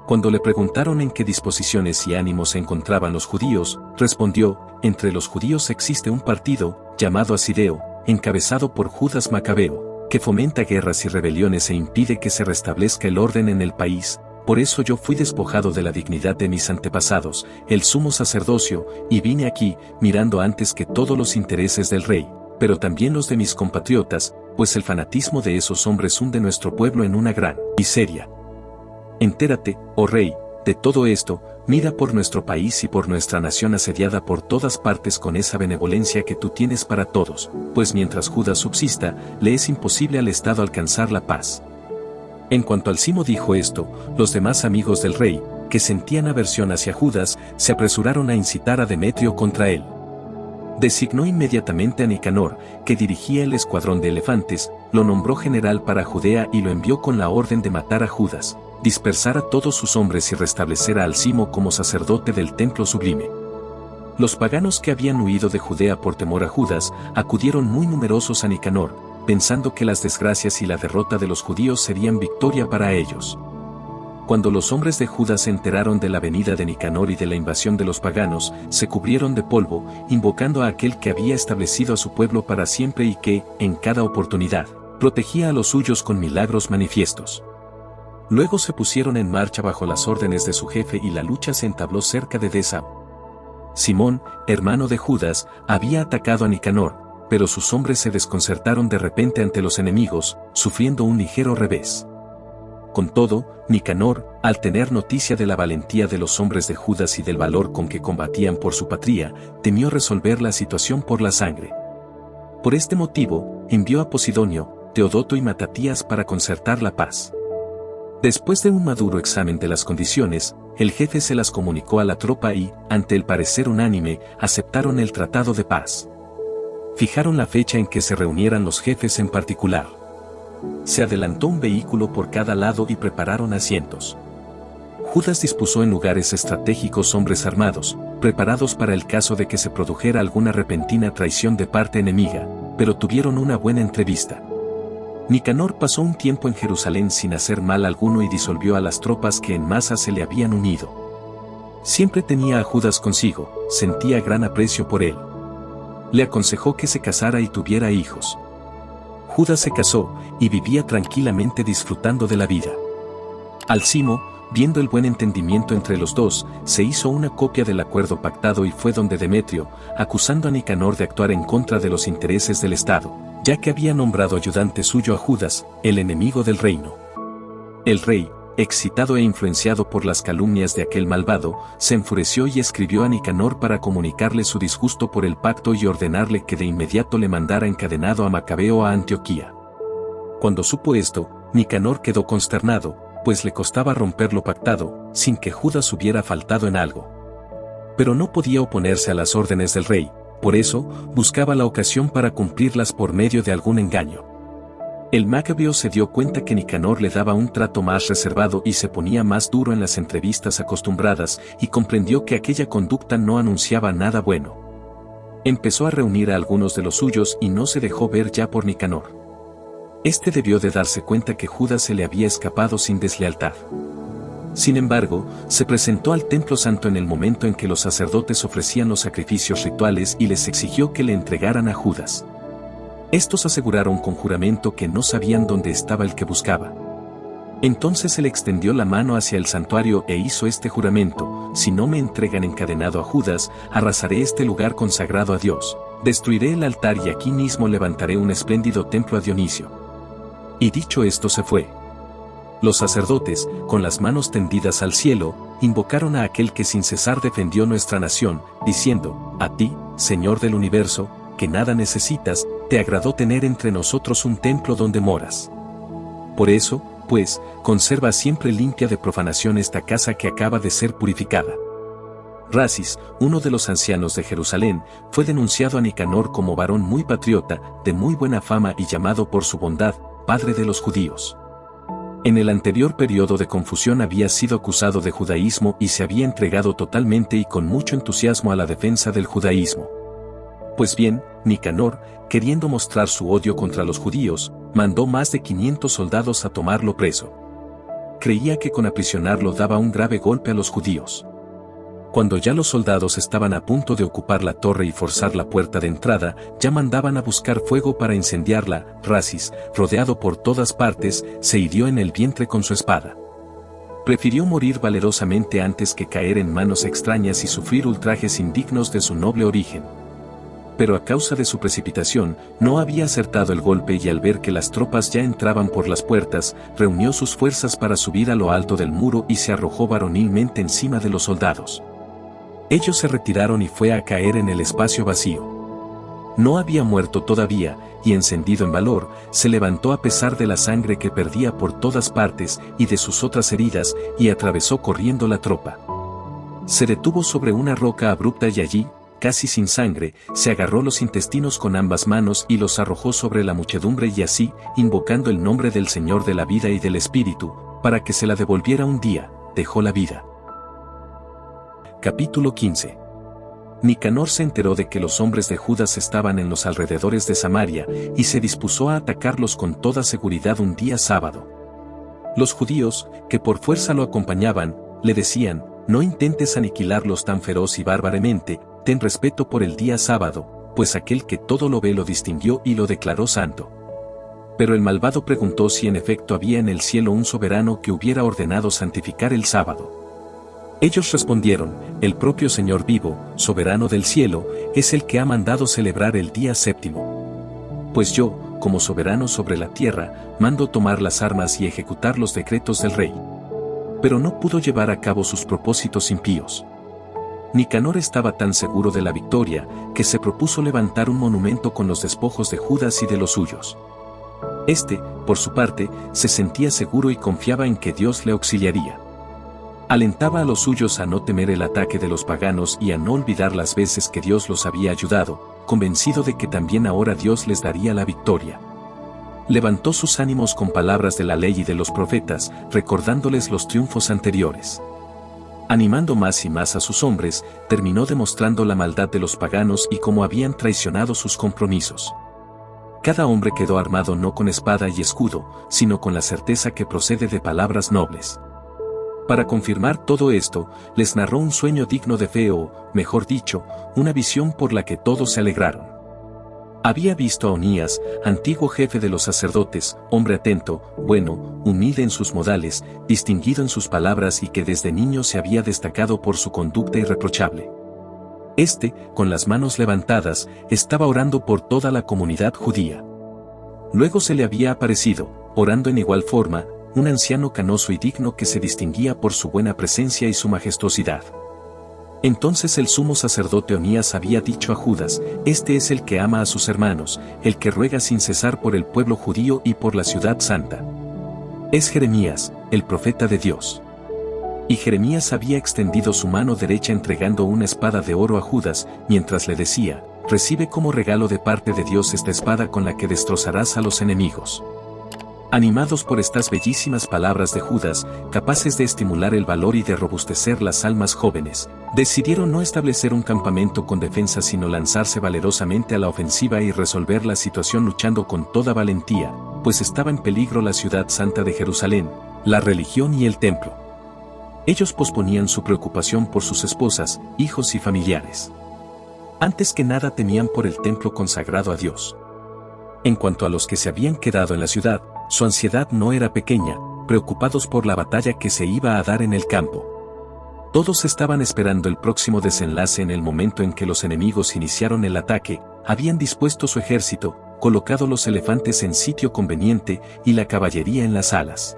Cuando le preguntaron en qué disposiciones y ánimos se encontraban los judíos, respondió: entre los judíos existe un partido, llamado Asideo, encabezado por Judas Macabeo, que fomenta guerras y rebeliones e impide que se restablezca el orden en el país. Por eso yo fui despojado de la dignidad de mis antepasados, el sumo sacerdocio, y vine aquí, mirando antes que todos los intereses del rey, pero también los de mis compatriotas, pues el fanatismo de esos hombres hunde nuestro pueblo en una gran miseria. Entérate, oh rey, de todo esto, mira por nuestro país y por nuestra nación asediada por todas partes con esa benevolencia que tú tienes para todos, pues mientras Judas subsista, le es imposible al Estado alcanzar la paz. En cuanto Alcimo dijo esto, los demás amigos del rey, que sentían aversión hacia Judas, se apresuraron a incitar a Demetrio contra él. Designó inmediatamente a Nicanor, que dirigía el escuadrón de elefantes, lo nombró general para Judea y lo envió con la orden de matar a Judas, dispersar a todos sus hombres y restablecer a Alcimo como sacerdote del templo sublime. Los paganos que habían huido de Judea por temor a Judas, acudieron muy numerosos a Nicanor, pensando que las desgracias y la derrota de los judíos serían victoria para ellos. Cuando los hombres de Judas se enteraron de la venida de Nicanor y de la invasión de los paganos, se cubrieron de polvo, invocando a aquel que había establecido a su pueblo para siempre y que, en cada oportunidad, protegía a los suyos con milagros manifiestos. Luego se pusieron en marcha bajo las órdenes de su jefe y la lucha se entabló cerca de Deza. Simón, hermano de Judas, había atacado a Nicanor, pero sus hombres se desconcertaron de repente ante los enemigos, sufriendo un ligero revés. Con todo, Nicanor, al tener noticia de la valentía de los hombres de Judas y del valor con que combatían por su patria, temió resolver la situación por la sangre. Por este motivo, envió a Posidonio, Teodoto y Matatías para concertar la paz. Después de un maduro examen de las condiciones, el jefe se las comunicó a la tropa y, ante el parecer unánime, aceptaron el tratado de paz. Fijaron la fecha en que se reunieran los jefes en particular. Se adelantó un vehículo por cada lado y prepararon asientos. Judas dispuso en lugares estratégicos hombres armados, preparados para el caso de que se produjera alguna repentina traición de parte enemiga, pero tuvieron una buena entrevista. Nicanor pasó un tiempo en Jerusalén sin hacer mal alguno y disolvió a las tropas que en masa se le habían unido. Siempre tenía a Judas consigo, sentía gran aprecio por él. Le aconsejó que se casara y tuviera hijos. Judas se casó, y vivía tranquilamente disfrutando de la vida. Alcimo, viendo el buen entendimiento entre los dos, se hizo una copia del acuerdo pactado y fue donde Demetrio, acusando a Nicanor de actuar en contra de los intereses del Estado, ya que había nombrado ayudante suyo a Judas, el enemigo del reino. El rey, excitado e influenciado por las calumnias de aquel malvado, se enfureció y escribió a Nicanor para comunicarle su disgusto por el pacto y ordenarle que de inmediato le mandara encadenado a Macabeo a Antioquía. Cuando supo esto, Nicanor quedó consternado, pues le costaba romper lo pactado, sin que Judas hubiera faltado en algo. Pero no podía oponerse a las órdenes del rey, por eso, buscaba la ocasión para cumplirlas por medio de algún engaño. El Macabeo se dio cuenta que Nicanor le daba un trato más reservado y se ponía más duro en las entrevistas acostumbradas, y comprendió que aquella conducta no anunciaba nada bueno. Empezó a reunir a algunos de los suyos y no se dejó ver ya por Nicanor. Este debió de darse cuenta que Judas se le había escapado sin deslealtad. Sin embargo, se presentó al templo santo en el momento en que los sacerdotes ofrecían los sacrificios rituales y les exigió que le entregaran a Judas. Estos aseguraron con juramento que no sabían dónde estaba el que buscaba. Entonces se le extendió la mano hacia el santuario e hizo este juramento: si no me entregan encadenado a Judas, arrasaré este lugar consagrado a Dios, destruiré el altar y aquí mismo levantaré un espléndido templo a Dionisio. Y dicho esto se fue. Los sacerdotes, con las manos tendidas al cielo, invocaron a aquel que sin cesar defendió nuestra nación, diciendo: a ti, Señor del universo, que nada necesitas, te agradó tener entre nosotros un templo donde moras. Por eso, pues, conserva siempre limpia de profanación esta casa que acaba de ser purificada. Rasis, uno de los ancianos de Jerusalén, fue denunciado a Nicanor como varón muy patriota, de muy buena fama y llamado por su bondad, padre de los judíos. En el anterior periodo de confusión había sido acusado de judaísmo y se había entregado totalmente y con mucho entusiasmo a la defensa del judaísmo. Pues bien, Nicanor, queriendo mostrar su odio contra los judíos, mandó más de 500 soldados a tomarlo preso. Creía que con aprisionarlo daba un grave golpe a los judíos. Cuando ya los soldados estaban a punto de ocupar la torre y forzar la puerta de entrada, ya mandaban a buscar fuego para incendiarla. Rasis, rodeado por todas partes, se hirió en el vientre con su espada. Prefirió morir valerosamente antes que caer en manos extrañas y sufrir ultrajes indignos de su noble origen. Pero a causa de su precipitación, no había acertado el golpe y al ver que las tropas ya entraban por las puertas, reunió sus fuerzas para subir a lo alto del muro y se arrojó varonilmente encima de los soldados. Ellos se retiraron y fue a caer en el espacio vacío. No había muerto todavía, y encendido en valor, se levantó a pesar de la sangre que perdía por todas partes y de sus otras heridas, y atravesó corriendo la tropa. Se detuvo sobre una roca abrupta y allí, casi sin sangre, se agarró los intestinos con ambas manos y los arrojó sobre la muchedumbre y así, invocando el nombre del Señor de la vida y del Espíritu, para que se la devolviera un día, dejó la vida. Capítulo 15. Nicanor se enteró de que los hombres de Judas estaban en los alrededores de Samaria, y se dispuso a atacarlos con toda seguridad un día sábado. Los judíos, que por fuerza lo acompañaban, le decían: no intentes aniquilarlos tan feroz y bárbaramente, ten respeto por el día sábado, pues aquel que todo lo ve lo distinguió y lo declaró santo. Pero el malvado preguntó si en efecto había en el cielo un soberano que hubiera ordenado santificar el sábado. Ellos respondieron: el propio Señor vivo, soberano del cielo, es el que ha mandado celebrar el día séptimo. Pues yo, como soberano sobre la tierra, mando tomar las armas y ejecutar los decretos del rey. Pero no pudo llevar a cabo sus propósitos impíos. Nicanor estaba tan seguro de la victoria, que se propuso levantar un monumento con los despojos de Judas y de los suyos. Este, por su parte, se sentía seguro y confiaba en que Dios le auxiliaría. Alentaba a los suyos a no temer el ataque de los paganos y a no olvidar las veces que Dios los había ayudado, convencido de que también ahora Dios les daría la victoria. Levantó sus ánimos con palabras de la ley y de los profetas, recordándoles los triunfos anteriores. Animando más y más a sus hombres, terminó demostrando la maldad de los paganos y cómo habían traicionado sus compromisos. Cada hombre quedó armado no con espada y escudo, sino con la certeza que procede de palabras nobles. Para confirmar todo esto, les narró un sueño digno de fe o, mejor dicho, una visión por la que todos se alegraron. Había visto a Onías, antiguo jefe de los sacerdotes, hombre atento, bueno, humilde en sus modales, distinguido en sus palabras y que desde niño se había destacado por su conducta irreprochable. Este, con las manos levantadas, estaba orando por toda la comunidad judía. Luego se le había aparecido, orando en igual forma, un anciano canoso y digno que se distinguía por su buena presencia y su majestuosidad. Entonces el sumo sacerdote Onías había dicho a Judas: este es el que ama a sus hermanos, el que ruega sin cesar por el pueblo judío y por la ciudad santa. Es Jeremías, el profeta de Dios. Y Jeremías había extendido su mano derecha entregando una espada de oro a Judas, mientras le decía: recibe como regalo de parte de Dios esta espada con la que destrozarás a los enemigos. Animados por estas bellísimas palabras de Judas, capaces de estimular el valor y de robustecer las almas jóvenes, decidieron no establecer un campamento con defensa sino lanzarse valerosamente a la ofensiva y resolver la situación luchando con toda valentía, pues estaba en peligro la ciudad santa de Jerusalén, la religión y el templo. Ellos posponían su preocupación por sus esposas, hijos y familiares. Antes que nada temían por el templo consagrado a Dios. En cuanto a los que se habían quedado en la ciudad, su ansiedad no era pequeña, preocupados por la batalla que se iba a dar en el campo. Todos estaban esperando el próximo desenlace en el momento en que los enemigos iniciaron el ataque, habían dispuesto su ejército, colocado los elefantes en sitio conveniente y la caballería en las alas.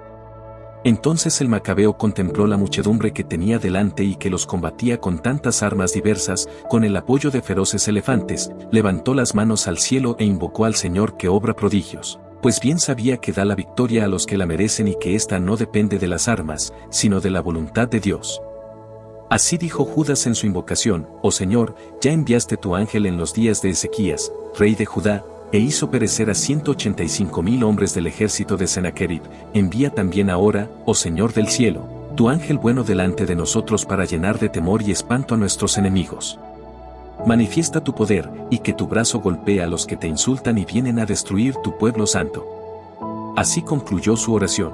Entonces el macabeo contempló la muchedumbre que tenía delante y que los combatía con tantas armas diversas, con el apoyo de feroces elefantes, levantó las manos al cielo e invocó al Señor que obra prodigios, pues bien sabía que da la victoria a los que la merecen y que ésta no depende de las armas, sino de la voluntad de Dios. Así dijo Judas en su invocación: Oh Señor, ya enviaste tu ángel en los días de Ezequías, rey de Judá, e hizo perecer a 185,000 hombres del ejército de Sennacherib. Envía también ahora, oh Señor del cielo, tu ángel bueno delante de nosotros para llenar de temor y espanto a nuestros enemigos. Manifiesta tu poder, y que tu brazo golpee a los que te insultan y vienen a destruir tu pueblo santo. Así concluyó su oración.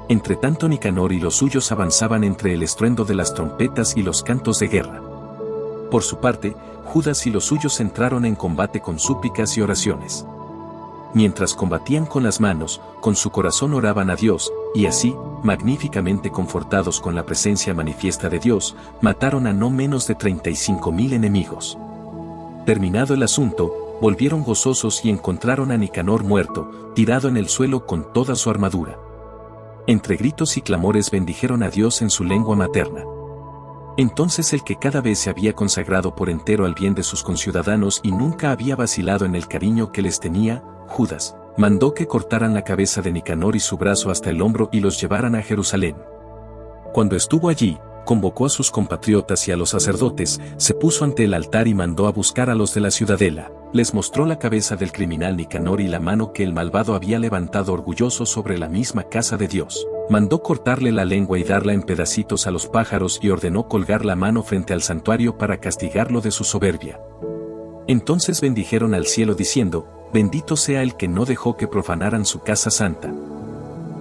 Entretanto Nicanor y los suyos avanzaban entre el estruendo de las trompetas y los cantos de guerra. Por su parte, Judas y los suyos entraron en combate con súplicas y oraciones. Mientras combatían con las manos, con su corazón oraban a Dios, y así, magníficamente confortados con la presencia manifiesta de Dios, mataron a no menos de 35,000 enemigos. Terminado el asunto, volvieron gozosos y encontraron a Nicanor muerto, tirado en el suelo con toda su armadura. Entre gritos y clamores bendijeron a Dios en su lengua materna. Entonces el que cada vez se había consagrado por entero al bien de sus conciudadanos y nunca había vacilado en el cariño que les tenía, Judas, mandó que cortaran la cabeza de Nicanor y su brazo hasta el hombro y los llevaran a Jerusalén. Cuando estuvo allí, convocó a sus compatriotas y a los sacerdotes, se puso ante el altar y mandó a buscar a los de la ciudadela. Les mostró la cabeza del criminal Nicanor y la mano que el malvado había levantado orgulloso sobre la misma casa de Dios. Mandó cortarle la lengua y darla en pedacitos a los pájaros y ordenó colgar la mano frente al santuario para castigarlo de su soberbia. Entonces bendijeron al cielo diciendo: Bendito sea el que no dejó que profanaran su casa santa.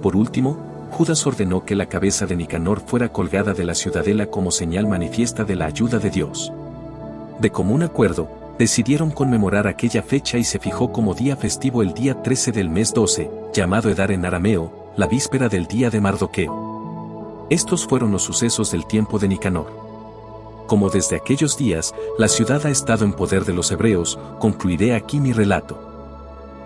Por último, Judas ordenó que la cabeza de Nicanor fuera colgada de la ciudadela como señal manifiesta de la ayuda de Dios. De común acuerdo, decidieron conmemorar aquella fecha y se fijó como día festivo el día 13 del mes 12, llamado Edar en arameo, la víspera del día de Mardoqueo. Estos fueron los sucesos del tiempo de Nicanor. Como desde aquellos días, la ciudad ha estado en poder de los hebreos, concluiré aquí mi relato.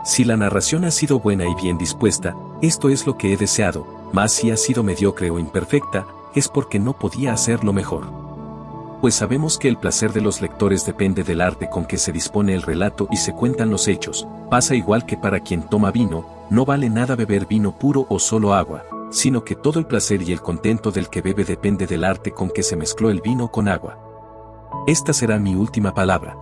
Si la narración ha sido buena y bien dispuesta, esto es lo que he deseado, mas si ha sido mediocre o imperfecta, es porque no podía hacerlo mejor. Pues sabemos que el placer de los lectores depende del arte con que se dispone el relato y se cuentan los hechos. Pasa igual que para quien toma vino, no vale nada beber vino puro o solo agua, sino que todo el placer y el contento del que bebe depende del arte con que se mezcló el vino con agua. Esta será mi última palabra.